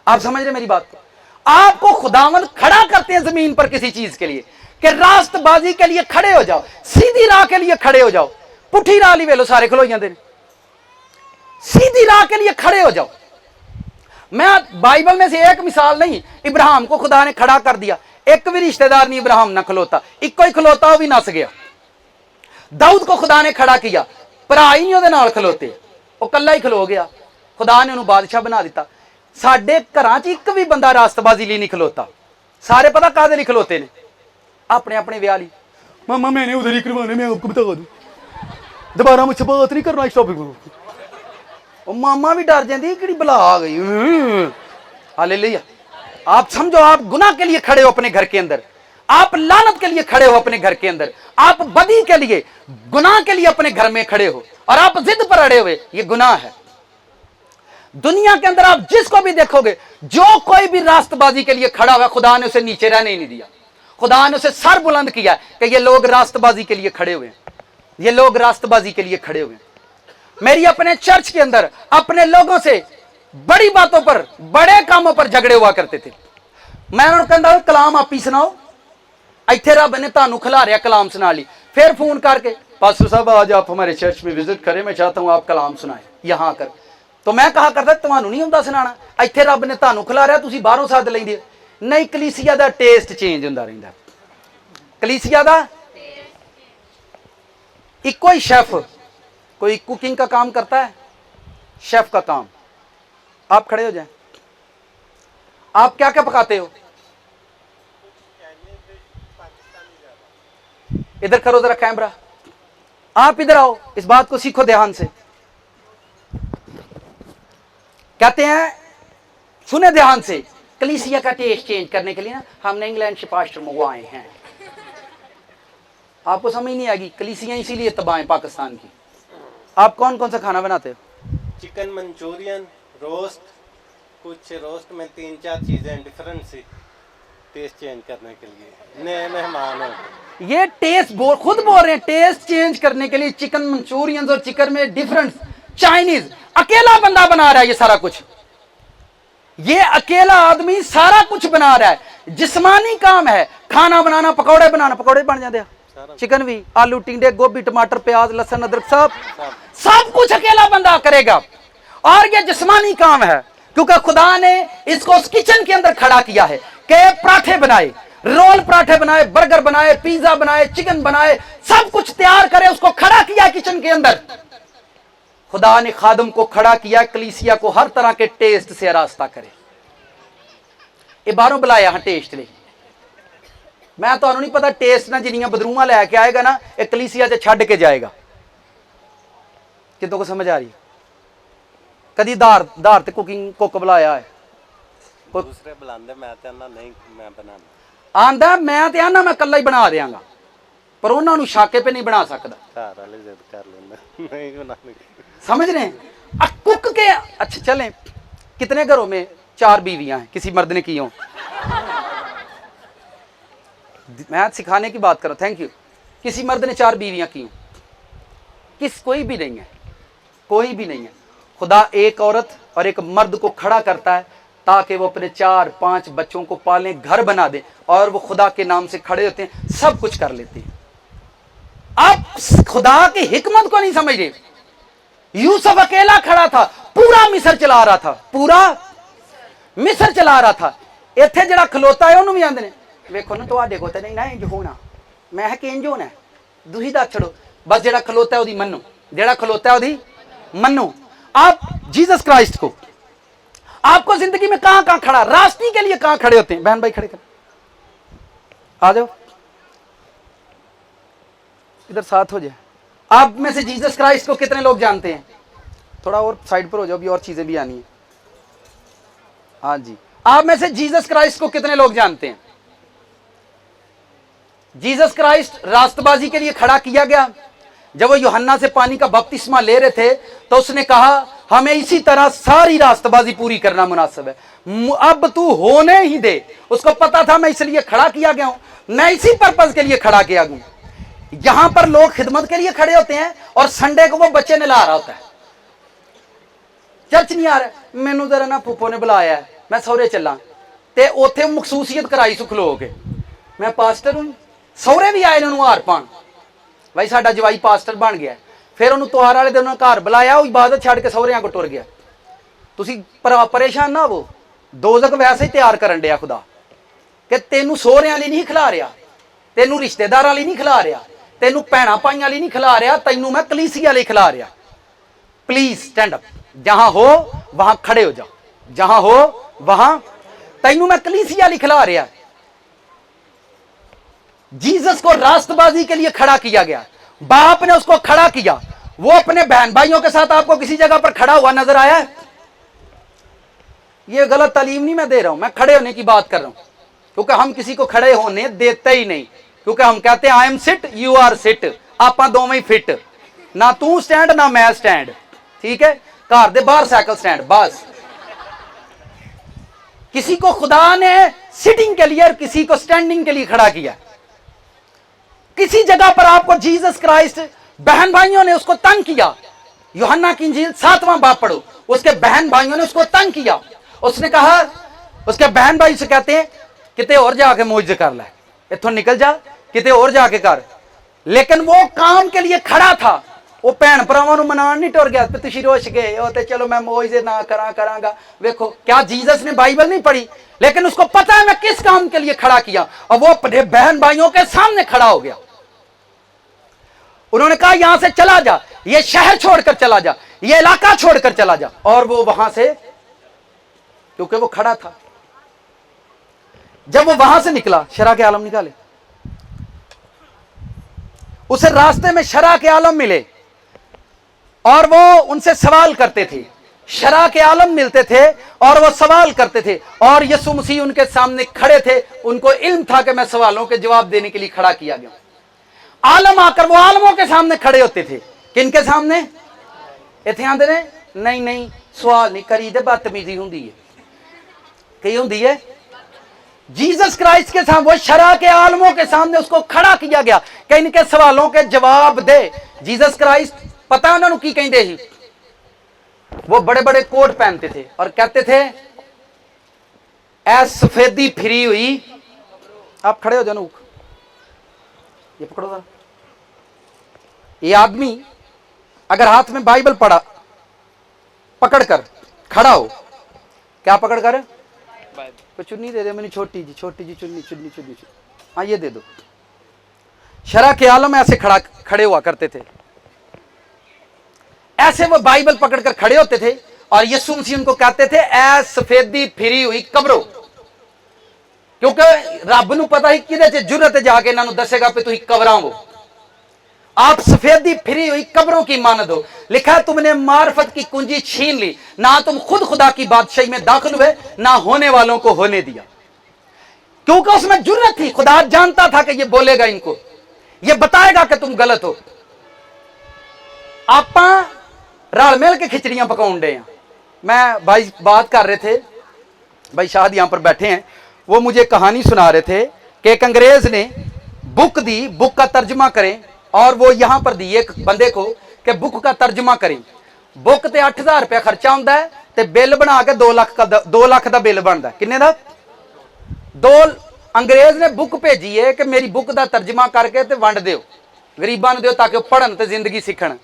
आप समझ रहे मेरी बात को। आपको खुदावंद खड़ा करते हैं जमीन पर किसी चीज के लिए, कि रास्तबाजी के लिए खड़े हो जाओ, सीधी राह के लिए खड़े हो जाओ। पुठी राह ली वेलो सारे खलो जाते हैं, सीधी राह के लिए खड़े हो जाओ। मैं बाइबल में से एक मिसाल नहीं, इब्राहिम को खुदा ने खड़ा कर दिया, एक भी रिश्तेदार नहीं इब्राहिम ना खलोता, इको ही खलोता वो भी नस गया। दाऊद को खुदा ने खड़ा किया, भरा ही नहीं ਉਹਦੇ ਨਾਲ खलोते, वो कला ही खलो गया, खुदा ने ਉਹਨੂੰ बादशाह बना दिता। साडे घरां च एक भी बंदा रास्तबाजी लिए नहीं खलोता, सारे पता कादे लिए खलोते ने, अपने अपने विआह लिए। मामा मैंने उधर ही करवाने, मैं आपको बता दूं, दोबारा मुझसे बात नहीं करना इस टॉपिक में। मामा भी डर जाती कि बला आ गई। हालेलुया। आप समझो, आप गुनाह के लिए खड़े हो अपने घर के अंदर, आप लानत के लिए खड़े हो अपने घर के अंदर, आप बदी के लिए गुनाह के लिए अपने घर में खड़े हो, और आप जिद पर अड़े हुए, ये गुनाह है। दुनिया के अंदर आप जिसको भी देखोगे, जो कोई भी रास्तबाजी के लिए खड़ा हुआ, खुदा ने उसे नीचे रहने ही नहीं दिया। खुदा ने उसे सर बुलंद किया कि ये लोग रास्तबाजी के लिए खड़े हुए, ये लोग रास्तबाजी के लिए खड़े हुए। मेरी अपने चर्च के अंदर अपने लोगों से बड़ी बातों पर, बड़े कामों पर झगड़े हुआ करते थे। मैं उन्होंने कहता कलाम आप ही सुनाओ, इत्थे रब ने तानू खिलारिया कलाम सुना ली, फिर फोन करके पास्टर साहब आज आप हमारे चर्च में विजिट करें, मैं चाहता हूं आप कलाम सुनाएं यहां आकर। तो मैं कहा करता तुहानू नहीं आउंदा सुनाना, इत्थे रब ने तानू खिलारिया, तुसीं बाहरों सद लैंदे। नहीं, कलीसिया दा टेस्ट चेंज हुंदा रहिंदा। कलीसिया दा इक्को ही शेफ, कोई कुकिंग का काम करता है, शेफ का काम। आप खड़े हो जाएं, आप क्या क्या पकाते हो? इधर करो जरा कैमरा, आप इधर आओ, इस बात को सीखो ध्यान से। कहते हैं, सुने ध्यान से, कलीसिया का टेस्ट चेंज करने के लिए ना हमने इंग्लैंड से पास्टर मंगवाए हैं। आपको समझ नहीं आएगी, कलीसिया इसीलिए तबाह है पाकिस्तान की। आप कौन कौन सा खाना बनाते हो? चिकन मंचूरियन, रोस्ट, कुछ रोस्ट में 3-4 चीजें डिफरेंट सी, टेस्ट चेंज करने के लिए। नए मेहमान हो, ये टेस्ट खुद बोल रहे हैं, टेस्ट चेंज करने के लिए चिकन मंचूरियन और चिकन में डिफरेंस। चाइनीज अकेला बंदा बना रहा है ये सारा कुछ, ये अकेला आदमी सारा कुछ बना रहा है। जिस्मानी काम है, खाना बनाना, पकौड़े बनाना, पकौड़े बन जाते हैं, चिकन भी, आलू टिंडे, गोभी, टमाटर, प्याज, लहसुन, अदरक, सब कुछ अकेला बंदा करेगा। और ये जिस्मानी काम है, क्योंकि खुदा ने इसको उस किचन के अंदर खड़ा किया है कि पराठे बनाए, रोल पराठे बनाए, बर्गर बनाए, पिज्जा बनाए, चिकन बनाए, सब कुछ तैयार करे, उसको खड़ा किया किचन के अंदर। खुदा ने खादम को खड़ा किया कलीसिया को हर तरह के टेस्ट से रास्ता करे। ये बाहरों बुलाया हाँ टेस्ट ले, मैं तो नहीं पता टेस्ट ना जिन्नियां बदरूमा लैके आएगा ना, एक कलीसिया से छड़ के जाएगा। कितों को समझ आ रही है? कदी धार ते कुकिंग कुक बुलाया है? दूसरे बुलांदे, मैं ते आना नहीं, मैं बनाना आंदा, मैं ते आना मैं कल्ला ही बना देंगा, पर उन्होंने शाके पे नहीं बना सकता। घर वाले जिद कर लेंगे नहीं बनाने। समझ रहे हैं? कुक के अच्छा चलें, कितने घरों में 4 बीवियां हैं, किसी मर्द ने की हो? मैं सिखाने की बात करो, थैंक यू। किसी मर्द ने 4 बीवियां की हो? कोई भी नहीं है, कोई भी नहीं है। खुदा एक औरत और एक मर्द को खड़ा करता है ताकि वो अपने 4-5 बच्चों को पालें, घर बना दे, और वो खुदा के नाम से खड़े होते हैं, सब कुछ कर लेते हैं। आप खुदा की हिकमत को नहीं समझ रहे। यूसुफ अकेला खड़ा था, पूरा मिस्र चला रहा था, पूरा मिस्र चला रहा था। इत्थे जड़ा खलोता है उन्होंने भी आंदे ने वेखो ना तुहाडे कोल ते नहीं ना इंज होना, मैं है कि इंज होना, तुसीं दस छड़ो, बस जड़ा खलोता है ओदी मन्नो, जड़ा खलोता है ओदी मन्नो। आप जीसस क्राइस्ट को, आपको जिंदगी में कहां कहां खड़ा, रास्ते के लिए कहां खड़े होते हैं? बहन भाई खड़े कर, आ जाओ इधर साथ हो जाए। आप में से जीसस क्राइस्ट को कितने लोग जानते हैं? थोड़ा और साइड पर हो जाओ, भी और चीजें भी आनी है। हाँ जी, आप में से जीसस क्राइस्ट को कितने लोग जानते हैं? जीसस क्राइस्ट रास्तबाजी के लिए खड़ा किया गया। जब वो यूहन्ना से पानी का बपतिस्मा ले रहे थे तो उसने कहा हमें इसी तरह सारी रास्तबाजी पूरी करना मुनासिब है, अब तू होने ही दे। उसको पता था मैं इसलिए खड़ा किया गया हूं, मैं इसी पर्पज के लिए खड़ा किया गया। यहां पर लोग खिदमत के लिए खड़े होते हैं और संडे को वो बच्चे ने ला रहा होता है, चर्च नहीं आ रहा, मैनू जरा ना फूफो ने बुलाया है, मैं सौरे चला, ते उथे मखसूसियत कराई सुख लो के मैं पास्टर हूं। सौरे भी आए उन्होंने हार पान, भाई साडा जवाई पास्टर बन गया। फिर उन्होंने त्योहार वाले दिन घर बुलाया, वो इबादत छड़ के सौरियां को टुर गया। तुसी परेशान ना हो, दोजक वैसे ही तैयार करन दिया खुदा कि तेनू सौरियां ਲਈ नहीं खिला रहा, तेनू रिश्तेदारां ਲਈ नहीं खिला रहा, तेनू भैणां भाइयां ਲਈ नहीं खिला रहा, तैनू मैं कलीसिया ਲਈ खिला रहा। प्लीज स्टैंड अप, जहां हो वहां खड़े हो जाओ, जहां हो वहां, तैनू मैं कलीसिया ਲਈ खिला रहा। जीसस को रास्तबाजी के लिए खड़ा किया गया, बाप ने उसको खड़ा किया। वो अपने बहन भाइयों के साथ आपको किसी जगह पर खड़ा हुआ नजर आया है? ये गलत तालीम नहीं मैं दे रहा हूं, मैं खड़े होने की बात कर रहा हूं, क्योंकि हम किसी को खड़े होने देते ही नहीं, क्योंकि हम कहते हैं I am sit you are sit, आपां दोवें ही फिट, ना तू स्टैंड ना मैं स्टैंड, ठीक है, घर दे बाहर साइकिल स्टैंड बस। किसी को खुदा ने सिटिंग के लिए और किसी को स्टैंडिंग के लिए खड़ा किया। किसी जगह पर आपको जीसस क्राइस्ट, बहन भाइयों ने उसको तंग किया। यूहन्ना की इंजील 7वां बाब पढ़ो, उसके बहन भाइयों ने उसको तंग किया। उसने कहा, उसके बहन भाई से कहते हैं किते और जाके मौज कर ले, इथों निकल जा, किते और जाके कर। लेकिन वो काम के लिए खड़ा था, वो भैन भरावां नूं मनाण नहीं टुर गया, तुसीं रोश गए हो ते चलो मैं मौज ना करांगा। देखो क्या जीसस ने बाइबल नहीं पढ़ी, लेकिन उसको पता है मैं किस काम के लिए खड़ा किया, और वो अपने बहन भाइयों के सामने खड़ा हो गया। उन्होंने कहा यहां से चला जा, ये शहर छोड़कर चला जा, ये इलाका छोड़कर चला जा, और वो वहां से, क्योंकि वो खड़ा था। जब वो वहां से निकला, शरा के आलम निकाले, उसे रास्ते में शरा के आलम मिले और वो उनसे सवाल करते थे। शरा के आलम मिलते थे और वो सवाल करते थे, और यीशु मसीह उनके सामने खड़े थे। उनको इल्म था कि मैं सवालों के जवाब देने के लिए खड़ा किया गया। आलम आकर वो आलमों के सामने खड़े होते थे। किनके सामने? इत्थे आंदे ने नहीं सवाल नहीं करी दे, बदतमीजी हुंदी है, कही हुंदी है। जीसस क्राइस्ट के सामने, वो शरा के आलमों के सामने उसको खड़ा किया गया कि इनके सवालों के जवाब दे। जीसस क्राइस्ट पता है उन्होंने की कहते ही, वो बड़े बड़े कोट पहनते थे और कहते थे ऐ सफेदी फिरी हुई, आप खड़े हो जाओ, ये पकड़ो जरा। ये आदमी अगर हाथ में बाइबल पड़ा पकड़कर खड़ा हो, क्या पकड़कर? कोई चुन्नी दे दे मैंने, छोटी जी चुन्नी, हाँ ये दे दो। शरा के आलम ऐसे खड़े हुआ करते थे, ऐसे वो बाइबल पकड़कर खड़े होते थे और यीशु मसीह उनको कहते थे ऐ सफेदी फिरी हुई कब्रो, क्योंकि रब नूं पता ही किदे च जुरत जाके इन्हां नूं दसेगा कि तुसीं कबरां हो। आप सफेदी फिरी हुई कब्रों की मानद हो। लिखा है तुमने मार्फत की कुंजी छीन ली, ना तुम खुद खुदा की बादशाही में दाखिल हुए, ना होने वालों को होने दिया। क्योंकि उसमें जुर्रत थी, खुदा जानता था कि ये बोलेगा, इनको ये बताएगा कि तुम गलत हो। आप रल मिल के खिचड़ियां पकाउण डे हैं। मैं भाई बात कर रहे थे, भाई शायद यहां पर बैठे हैं, वो मुझे कहानी सुना रहे थे कि एक अंग्रेज ने बुक का तर्जमा करें, और वो यहां पर दी एक बंदे को कि बुक का तर्जमा करें। बुक ते 8000 रुपया खर्चा होंदा है ते बिल बना के 2 लाख का बिल बनता है। किन्ने दा? 2। अंग्रेज ने बुक भेजी है कि मेरी बुक का तर्जमा करके ते वंड दिओ। ਗਰੀਬਾਂ ਨੂੰ ਦਿਓ ਤਾਂ ਕਿ ਉਹ ਪੜ੍ਹਨ ਤੇ ਜ਼ਿੰਦਗੀ ਸਿੱਖਣ।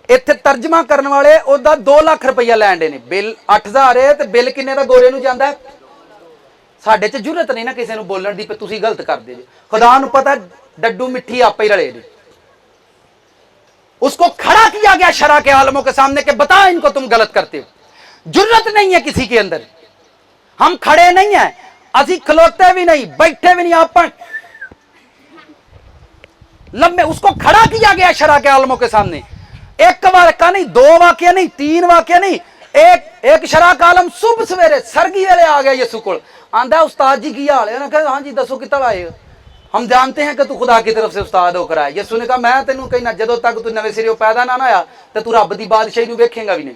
ਇੱਥੇ ਤਰਜਮਾ ਕਰਨ ਵਾਲੇ ਉਹਦਾ 2 ਲੱਖ ਰੁਪਈਆ ਲੈਣ ਦੇ ਨੇ, ਬਿੱਲ 8000 ਹੈ ਤੇ ਬਿੱਲ ਕਿੰਨੇ ਦਾ ਗੋਰੇ ਨੂੰ ਜਾਂਦਾ ਹੈ। ਸਾਡੇ 'ਚ ਜੁਰਤ ਨਹੀਂ ਨਾ ਕਿਸੇ ਨੂੰ ਬੋਲਣ ਦੀ, ਤੁਸੀਂ ਗਲਤ ਕਰਦੇ ਜੇ। ਖੁਦਾ ਨੂੰ ਪਤਾ ਡੱਡੂ ਮਿੱਠੀ ਆਪੇ ਹੀ ਰਲੇ ਨੇ। उसको खड़ा किया गया शरा के आलमों के सामने कि बता इनको तुम गलत करते हो। जुर्रत नहीं है किसी के अंदर, हम खड़े नहीं है, असी खलोते भी नहीं, बैठे भी नहीं, आप लंबे। उसको खड़ा किया गया शरा के आलमों के सामने। एक वाक्य नहीं, 2 वाक्य नहीं, 3 वाक्य नहीं, एक शरा का आलम सुबह सवेरे सरगी वेले आ गया यसू को, आंदा उस्ताद जी की हाल है। उन्होंने कहा हाँ जी दसो कितना आए, हम जानते हैं कि तू खुदा की तरफ से उस्ताद होकर आया। यसू ने कहा मैं तेनू कहना जदों तक तू नवे सिरे पैदा ना होया तो तू रब की बादशाही नूं वेखेगा भी नहीं।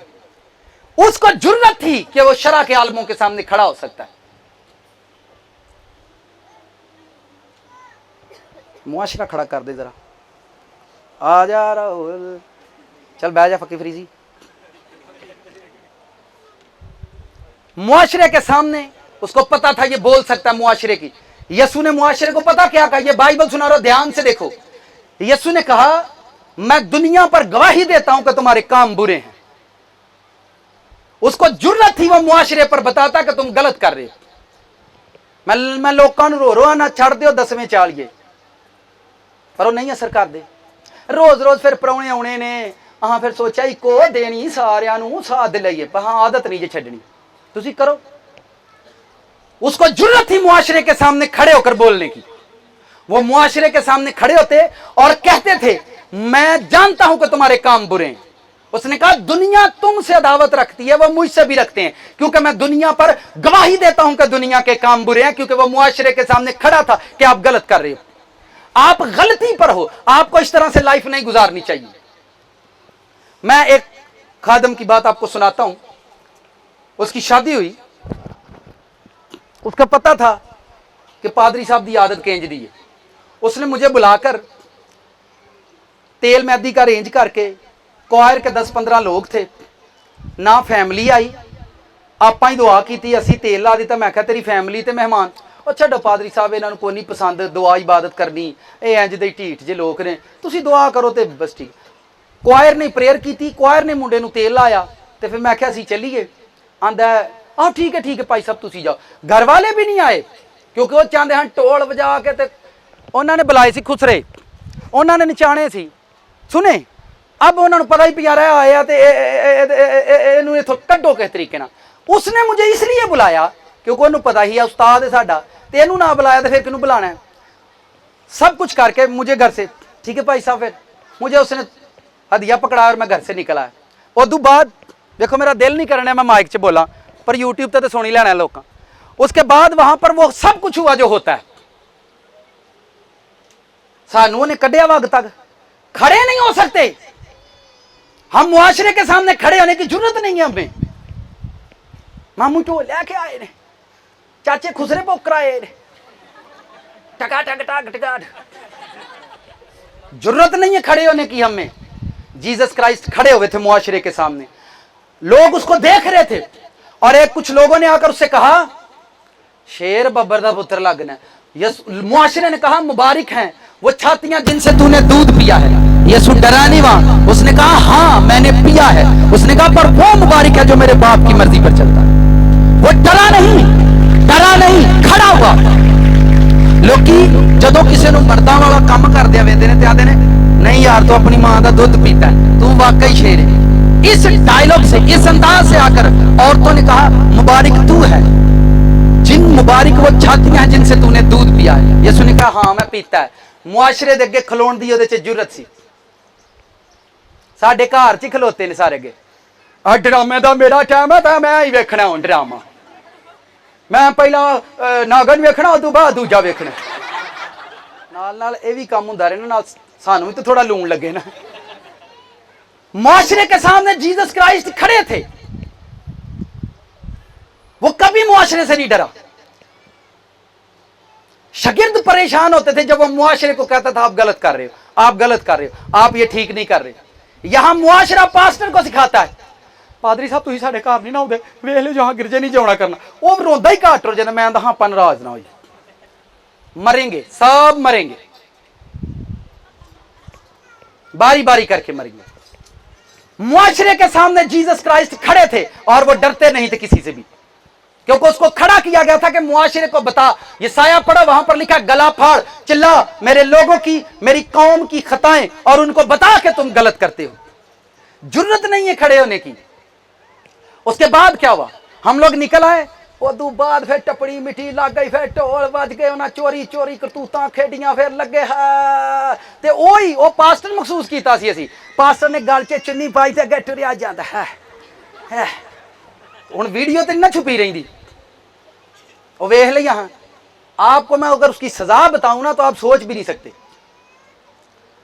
उसको जुर्रत थी कि वो शरा के आलमों के सामने खड़ा हो सकता है। मुआशरा खड़ा कर दे जरा, आ जा रहा, चल बैठ जा फकी फरीसी। मुआशरे के सामने उसको पता था ये बोल सकता है मुआशरे की। यसू ने मुआशरे को पता क्या कहा, ये बाइबल सुना रहा, ध्यान से देखो। यसू ने कहा मैं दुनिया पर गवाही देता हूं कि तुम्हारे काम बुरे हैं। उसको जुर्रत थी वो मुआशरे पर बताता कि तुम गलत कर रहे हो। मैं लोगों रो रो ना छड़ दो 10वें चालिए, पर वो नहीं असर कर दे। रोज रोज फिर परौने आने ने, हाँ फिर सोचा इको देनी सारियां नूं साथ लईए, हाँ आदत नहीं जे छड्डनी, तुसी करो। उसको जुर्रत थी मुआशरे के सामने खड़े होकर बोलने की। वो मुआशरे के सामने खड़े होते और कहते थे मैं जानता हूं कि तुम्हारे काम बुरे हैं। उसने कहा दुनिया तुमसे अदावत रखती है, वो मुझसे भी रखते हैं, क्योंकि मैं दुनिया पर गवाही देता हूं कि दुनिया के काम बुरे हैं, क्योंकि वो मुआशरे के सामने खड़ा था कि आप गलत कर रहे हो, आप गलती पर हो, आपको इस तरह से लाइफ नहीं गुजारनी चाहिए। मैं एक खादम की बात आपको सुनाता हूं। उसकी शादी हुई, उसका पता था कि पादरी साहब की आदत केंज दी है। उसने मुझे बुलाकर तेल मैदी का अरेंज करके, क्वायर के 10-15 लोग थे ना, फैमिली आई, आप ही दुआ की, असी तेल ला दिता। मैं कहा तेरी फैमिली ते मेहमान, और छड्डो पादरी साहब इन्हों को नहीं पसंद दुआ इबादत करनी, ये इंज दे ढीठ जे लोग ने, तुसी दुआ करो तो बस ठीक। क्वायर ने प्रेयर की, क्वायर ने मुंडे नूं तेल लाया, तो फिर मैं क्या असी चलीए। आंदा हाँ ठीक है भाई साहब तुसी जाओ। घर वाले भी नहीं आए क्योंकि वो चाहते हैं टोल बजा के, ते उन्होंने बुलाए सी खुसरे, उन्होंने नचाने सी सुने। अब उन्होंने पता ही पिया रहा आया तो इथों कड्डो किस तरीके ना। उसने मुझे इसलिए बुलाया क्योंकि उन्होंने पता ही है उस्ताद है साडा, तो इनू ना बुलाया तो फिर किनू बुलाना है। सब कुछ करके मुझे घर से, ठीक है भाई साहब, फिर मुझे उसने हदिया पकड़ाया और मैं घर से निकला है। उदू बाद देखो मेरा दिल नहीं करना मैं माइक च बोला, पर यूट्यूब तो सुनी लेना है लोग। उसके बाद वहां पर वो सब कुछ हुआ जो होता है। सानू ने कढ़िया वग तक खड़े नहीं हो सकते, हम मुआशरे के सामने खड़े होने की जरूरत नहीं है हमें। मामू ढोल लेके आए ने, चाचे खुसरे पोकर आए ने, टका टक टक टका, जरूरत नहीं है खड़े होने की हमें। जीसस क्राइस्ट खड़े हुए थे मुआशरे के सामने, लोग उसको देख रहे थे, और एक कुछ लोगों ने आकर उससे कहा शेर बब्बर दा पुत्र लगना। मुआशरे ने कहा मुबारक हैं वो छातियां जिनसे तूने दूध पिया है। यसू डरा नहीं वहां, उसने कहा हाँ मैंने पिया है। उसने कहा पर वो मुबारक है जो मेरे बाप की मर्जी पर चलता है। वो डरा नहीं, खड़ा हुआ। लोग जदों किसी नूं मर्दां वाला काम करदे वेंदे ने ते आंदे ने नहीं यार तू अपनी मां का दूध पीता है, तू वाकई शेर है। इस डायलॉग से, इस अंदाज से आकर औरतों ने कहा मुबारक तू है, जिन मुबारक वो छातियां हैं जिनसे तूने दूध पिया है। यसू ने कहा हाँ मैं पीता है। मुआशरे दे अगे खलोण दी ओहदे च जुरत सी। साडे घर च खलोते ने सारे अगे, आ ड्रामे दा मेरा टाइम है तो मैं ही वेखना हुण ड्रामा, मैं पहला नागन वेखना उदों बाद दूजा वेखना। नाल नाल ये भी काम हुंदा रहना, नाल सानू भी तो थोड़ा लून लगे ना। मुआशरे के सामने जीसस क्राइस्ट खड़े थे, वो कभी मुआशरे से नहीं डरा। शागिर्द परेशान होते थे जब वो मुआशरे को कहता था आप गलत कर रहे हो, आप गलत कर रहे हो, आप ये ठीक नहीं कर रहे। यहां मुआशरा पास्टर को सिखाता है पादरी साहब तुसीं साडे घर नहीं ना आउंदे, वेख लो जहां गिरजे नहीं जाना करना। वो रोंदा ही घट हो जाता, मैं आंदा हाँ अपन नाराज ना हो, मरेंगे सब मरेंगे। बारी बारी करके मर गए। मुआशरे के सामने जीसस क्राइस्ट खड़े थे और वो डरते नहीं थे किसी से भी, क्योंकि उसको खड़ा किया गया था कि मुआशरे को बता। ये साया पड़ा, वहां पर लिखा गला फाड़, चिल्ला मेरे लोगों की, मेरी कौम की खताएं, और उनको बता के तुम गलत करते हो। जरूरत नहीं है खड़े होने की। उसके बाद क्या हुआ, हम लोग निकल आए, उदू बाद फिर टपड़ी मिट्टी लग गई, फिर ढोल बज गए, उन्हें चोरी चोरी करतूतां खेडियां, फिर लगे है ते ओही वो पास्टर महसूस कीता सी असी। पास्टर ने गल च चुन्नी पाई ते अगे टुरिया जांदा है। हुण वीडियो तो ना छुपी रही, वो वेख ली। हाँ, आपको मैं अगर उसकी सजा बताऊं ना तो आप सोच भी नहीं सकते।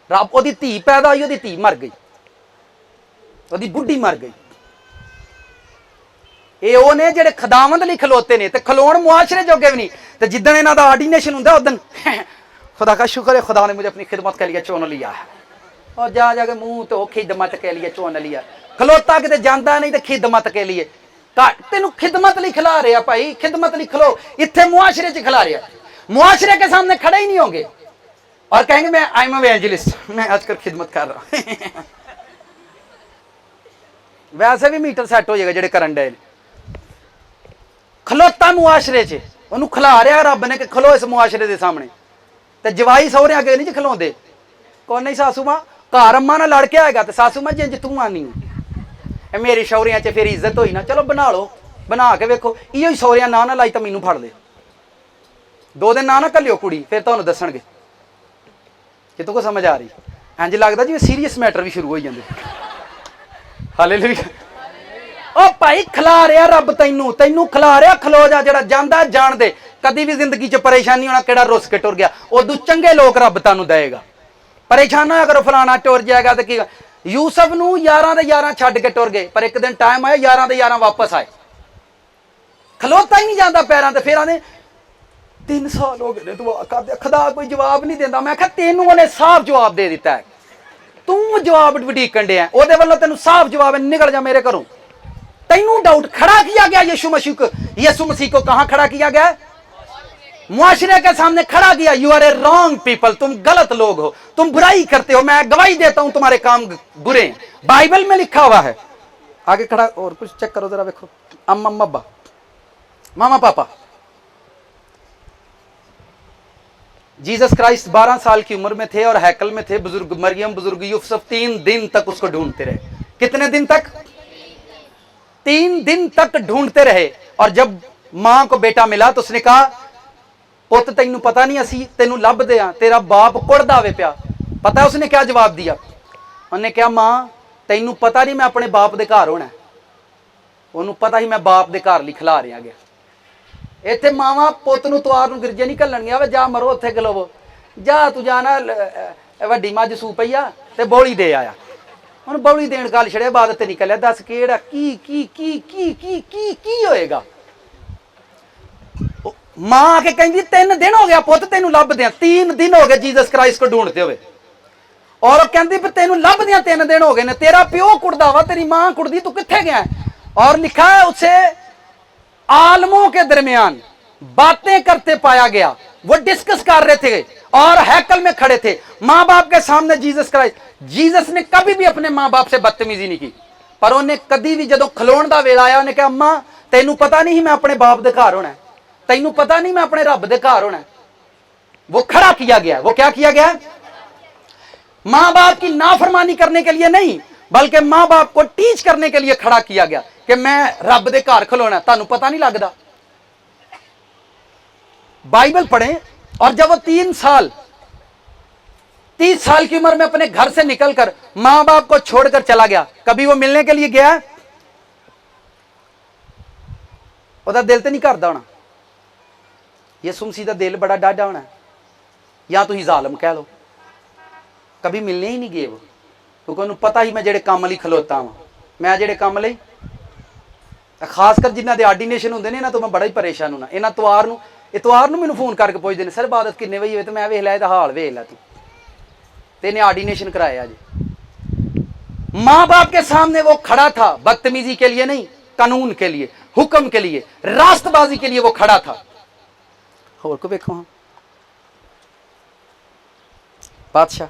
रब ओदी धी पैदा हुई, ओदी धी मर गई, ओदी बुढ़ी मर गई। ये वो ने जेडे खदावंद लई खलोते ने, ते खलोण मुआशरे जोगे भी नहीं। ते जिद्दन इन्हां दा ऑर्डिनेशन हुंदा उदन खुदा का शुक्र है, खुदा ने मुझे अपनी खिदमत के लिए चुन लिया है, और जा जाके मुंह तो खिदमत के लिए चुन लिया। खलोता किते जांदा नहीं ते खिदमत के लिए, तेनू खिदमत लई खिला रहे भाई, खिदमत लई खलो। इत्थे मुआशरे च खिला रहे, मुआशरे के सामने खड़े ही नहीं होंगे और कहेंगे मैं आई एम एवेंजलिस्ट, मैं आजकल खिदमत कर रहा हूं। वैसे भी मीटर सैट हो जाएगा जेडे करन डे। खलोता मुआशरे च, उन्होंने खिला रहा रब ने कि खलो इस मुआशरे के सामने। तो जवाई सौरे अगे नहीं खलोंदे, कौन नहीं सासू मां घर अम्मा नाल लड़ के आएगा तो सासू मां जिंज तू आनी मेरे शौरिया च फिर इज्जत होई ना, चलो बना लो, बना के वेखो। इो ही सौरिया ना लाई तो मैनू फड़ ले, 2 दिन ना घलियो कुड़ी, फिर तुहानूं दसणगे कि तुमको समझ आ रही। इंज लगता जी सीरीयस मैटर भी शुरू हो जाते। हालेलुया। ओ भाई खिला रहा रब तैनू, तैनू खिला रहा, खलो जा। जेड़ा जांदा जान दे, कदी भी जिंदगी च परेशानी होना, केड़ा रुस के टुर गया, उदू चंगे लोग रब तुहानूं देगा। परेशान होया करो फलाना टुर जाएगा तो की। यूसुफ नूं 11 दे 11 छड्ड के टुर गए, पर एक दिन टाइम आया 11 दे 11 वापस आए। खलोता ही नहीं जाता पैरों ते। फिर आने 3 साल हो गए दुआ करदे, खुदा कोई जवाब नहीं देता। मैं कहा तेनू उन्हें साफ जवाब दे दिता है, तू जवाब वडीकन डे, ओहदे वल्लों तेनू साफ जवाब है, निकल जा मेरे घरों। तैनू डाउट खड़ा किया गया यीशु मसीह को कहां खड़ा किया गया? मुआशरे के सामने खड़ा किया। You are a wrong people, तुम गलत लोग हो, तुम बुराई करते हो, मैं गवाही देता हूं तुम्हारे काम बुरे हैं, बाइबल में लिखा हुआ है। आगे खड़ा और कुछ चेक करो जरा, देखो अम्मा अब्बा मामा पापा। जीसस क्राइस्ट 12 साल की उम्र में थे और हैकल में थे। बुजुर्ग मरियम, बुजुर्ग यूसुफ 3 दिन तक उसको ढूंढते रहे। कितने दिन तक? 3 दिन तक ढूंढते रहे। और जब मां को बेटा मिला तो उसने कहा पुत तैनू पता नहीं असी तेनू लभदे आ, तेरा बाप कुड़दा वे पिया। पता है उसने क्या जवाब दिया? उन्हें कहा मां तैनू पता नहीं मैं अपने बाप दे घर होना, उन्होंने पता ही मैं बाप दे घर लिखला रहा गया। इत्थे मावा पुत नूं तवार नूं गिरजे नहीं घल्लणगियां, वे जा मरो उत्थे खलोवो, जा तू जाना वड्डी मझ सू पई आ ते बौली दे आया। ਹੁਣ ਬੌਲੀ ਦੇਣ ਗੱਲ ਛੜਿਆ, ਬਾਅਦ ਤੇ ਨਿਕਲਿਆ। ਦੱਸ ਕਿਹੜਾ ਕੀ ਕੀ ਕੀ ਕੀ ਕੀ ਕੀ ਕੀ ਹੋਏਗਾ? ਮਾਂ ਆ ਕੇ ਕਹਿੰਦੀ 3 दिन ਹੋ ਗਿਆ ਪੁੱਤ ਤੈਨੂੰ ਲੱਭਦਿਆਂ, 3 दिन ਹੋ ਗਏ जीसस क्राइस्ट को ढूंढते हुए। और ਉਹ ਕਹਿੰਦੀ ਵੀ ਤੈਨੂੰ ਲੱਭਦਿਆਂ 3 दिन हो गए ने, तेरा प्यो कुड़दा वा, तेरी मां कुड़दी, तू कित्थे गया? और लिखा है उसे आलमों के दरमियान बातें करते पाया गया। वो डिस्कस कर रहे थे और हैकल में खड़े थे माँ बाप के सामने। जीसस क्राइस्ट, जीसस ने कभी भी अपने माँ बाप से बदतमीजी नहीं की, पर उन्हें कभी भी जदों खलोण दा वेला आया उन्हें कहा अम्मा तैनू पता नहीं मैं अपने बाप दे घर होना, तैनू पता नहीं मैं अपने रब दे घर होना। वो खड़ा किया गया। वो क्या किया गया? माँ बाप की नाफरमानी करने के लिए नहीं, बल्कि माँ बाप को टीच करने के लिए खड़ा किया गया कि मैं रब दे घर खलोना। तानू पता नहीं लगता? बाइबल पढ़ें। और जब वो 30 साल की उम्र में अपने घर से निकलकर मां बाप को छोड़कर चला गया, कभी वो मिलने के लिए गया? ਉਹਦਾ दिल तो नहीं करता होना ਯਿਸੂ ਮਸੀਹ ਦਾ दिल बड़ा डाढ़ा होना, या तुम जालम कह लो। कभी मिलने ही नहीं गए वो, क्योंकि उन्होंने पता ही मैं जेड़े काम लई खलोता वा, मैं जेड़े काम लई, खासकर जिन्होंने आर्डीनेशन होंगे ने, इन्हां तो मैं बड़ा ही परेशान होना। इन्हां इतवार नूं मैनूं फोन करके पुछदे ने सर इबादत किन्ने बजे होए, तो मैं वेख लिया इहदा हाल वेख लै तू, ते इन्हें आर्डीनेशन कराया जी। माँ बाप के सामने वो खड़ा था, बदतमीजी के लिए नहीं, कानून के लिए, हुक्म के लिए, रास्तबाजी के लिए वो खड़ा था। होर को वेखो बादशाह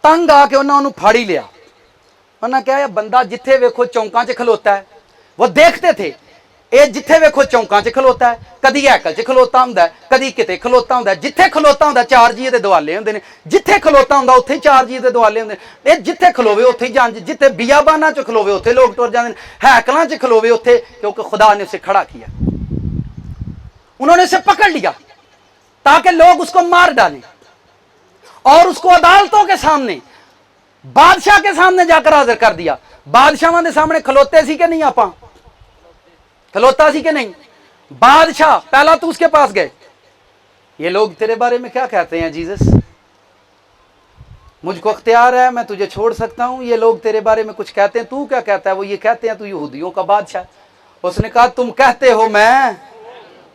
ਤੰਗ ਆ ਕੇ ਉਹਨਾਂ ਉਹਨੂੰ ਫੜ ਹੀ ਲਿਆ। ਉਹਨਾਂ ਕਿਹਾ ਇਹ ਬੰਦਾ ਜਿੱਥੇ ਵੇਖੋ ਚੌਂਕਾਂ 'ਚ ਖਲੋਤਾ ਹੈ। ਉਹ ਦੇਖਦੇ ਥੇ ਇਹ ਜਿੱਥੇ ਵੇਖੋ ਚੌਂਕਾਂ 'ਚ ਖਲੋਤਾ ਹੈ, ਕਦੀ ਹੈਕਲ 'ਚ ਖਲੋਤਾ ਹੁੰਦਾ ਹੈ, ਕਦੀ ਕਿਤੇ ਖਲੋਤਾ ਹੁੰਦਾ ਹੈ। ਜਿੱਥੇ ਖਲੋਤਾ ਹੁੰਦਾ 4 ਜੀ ਦੇ ਦੁਆਲੇ ਹੁੰਦੇ ਨੇ, ਜਿੱਥੇ ਖਲੋਤਾ ਹੁੰਦਾ ਉੱਥੇ 4 ਜੀ ਦੇ ਦੁਆਲੇ ਹੁੰਦੇ ਨੇ। ਇਹ ਜਿੱਥੇ ਖਲੋਵੇ ਉੱਥੇ ਹੀ ਜਾਣ, ਜਿੱਥੇ ਬਿਆਬਾਨਾਂ 'ਚ ਖਲੋਵੇ ਉੱਥੇ ਲੋਕ ਟੁਰ ਜਾਂਦੇ ਨੇ, हैकलों 'ਚ खलोवे ਉੱਥੇ, क्योंकि खुदा ने उसे खड़ा किया। उन्होंने उसे पकड़ लिया ताकि लोग उसको मार डालें और उसको अदालतों के सामने, बादशाह के सामने जाकर हाजिर कर दिया। बादशाह के सामने खलोते सी कि नहीं, आप खलोता सी कि नहीं? बादशाह पहला तो उसके पास गए, ये लोग तेरे बारे में क्या कहते हैं जीसस, मुझको अख्तियार है, मैं तुझे छोड़ सकता हूं, ये लोग तेरे बारे में कुछ कहते हैं, तू क्या कहता है? वो ये कहते हैं तू यहूदियों का बादशाह। उसने कहा तुम कहते हो,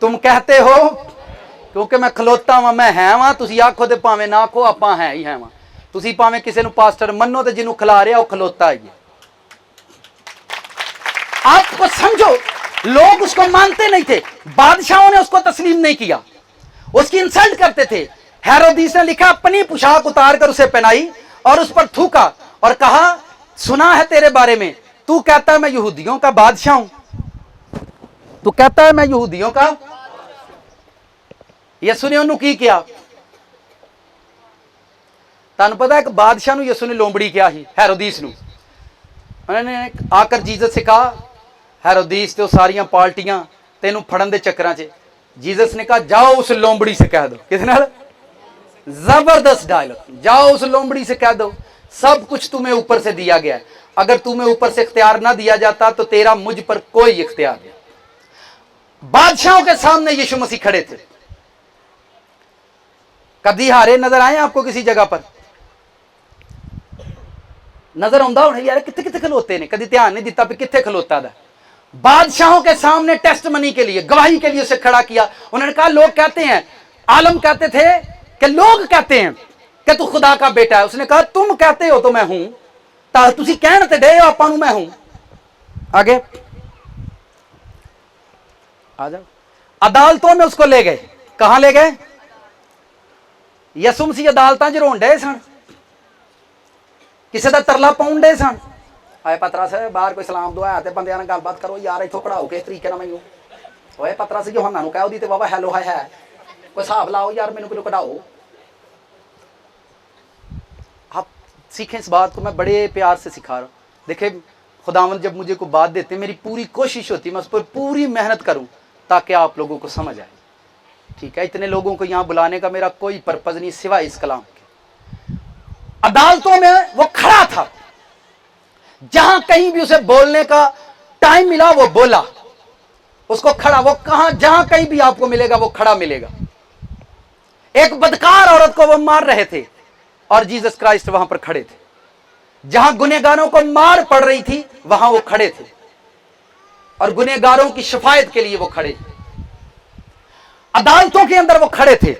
तुम कहते हो, क्योंकि मैं खलोता वा, मैं है वहां, तुसी आखो ते भावें ना आखो, आपां है ही है वहां। तुसी भावें किसी नूं पास्टर मन्नो ते जिन्हों खिला रहा वो खलोता ही है। आपको समझो, लोग उसको मानते नहीं थे, बादशाहों ने उसको तस्लीम नहीं किया, उसकी इंसल्ट करते थे। हेरोदीस ने लिखा अपनी पोशाक उतार कर उसे पहनाई और उस पर थूका और कहा सुना है तेरे बारे में, तू कहता है मैं यहूदियों का बादशाह हूं, तू कहता है मैं यहूदियों का। यसु ने उन्होंने की किया, तुहानू पता है कि बादशाह नूं यसु ने लोंबड़ी किया ही हेरोदीस नूं। उन्होंने आकर जीसस से कहा, हेरोदीस तो सारियां पार्टियां तेनू फड़न दे चक्करां च। जीसस ने कहा जाओ उस लोंबड़ी से कह दो, किस नाल? जबरदस्त डायलॉग, जाओ उस लोंबड़ी से कह दो सब कुछ तुम्हें ऊपर से दिया गया है, अगर तुम्हें ऊपर से इख्तियार ना दिया जाता तो तेरा मुझ पर कोई इख्तियार नहीं। बादशाहों के सामने यीशु मसीह खड़े थे। कभी हारे नजर आए आपको किसी जगह पर? नजर आंदा होना यार कितने कितने खलोते ने, कभी ध्यान नहीं दिता भी कितने खलोता था। बादशाहों के सामने टेस्ट मनी के लिए, गवाही के लिए उसे खड़ा किया। उन्होंने कहा लोग कहते हैं, आलम कहते थे कि लोग कहते हैं कि तू खुदा का बेटा है। उसने कहा तुम कहते हो तो मैं हूं, तुसी कहने ते डे हो आपां नूं मैं हूं। आगे आ जाओ। अदालतों में उसको ले गए। कहां ले गए? यसु मसीह अदालतां च रोण डे सन, किसी का तरला पाउण डे सन। आए पतरस बाहर कोई सलाम दुआया ते बंदियां नाल गलबात करो यार, इथों पढ़ाओ किस तरीके नाल मैनूं। ओए पतरस यूहन्ना नूं कहो दी ते बाबा हैलो हाय है, कोई हिसाब लाओ यार, मैनूं कितों कढाओ। आप सीखें इस बात को, मैं बड़े प्यार से सिखा रहा हूँ। देखिए खुदावंद जब मुझे कोई बात देते, मेरी पूरी कोशिश होती है मैं उस पर पूरी मेहनत करूँ ताकि आप लोगों को समझ आए। ठीक है, इतने लोगों को यहाँ बुलाने का मेरा कोई पर्पज नहीं सिवाय इस कलाम के। अदालतों में वो खड़ा था, जहां कहीं भी उसे बोलने का टाइम मिला वो बोला, उसको खड़ा, वो कहां जहां कहीं भी आपको मिलेगा वो खड़ा मिलेगा। एक बदकार औरत को वो मार रहे थे और जीसस क्राइस्ट वहां पर खड़े थे। जहां गुनहगारों को मार पड़ रही थी वहां वो खड़े थे और गुनहगारों की शफायत के लिए वो खड़े थे। अदालतों के अंदर वो खड़े थे।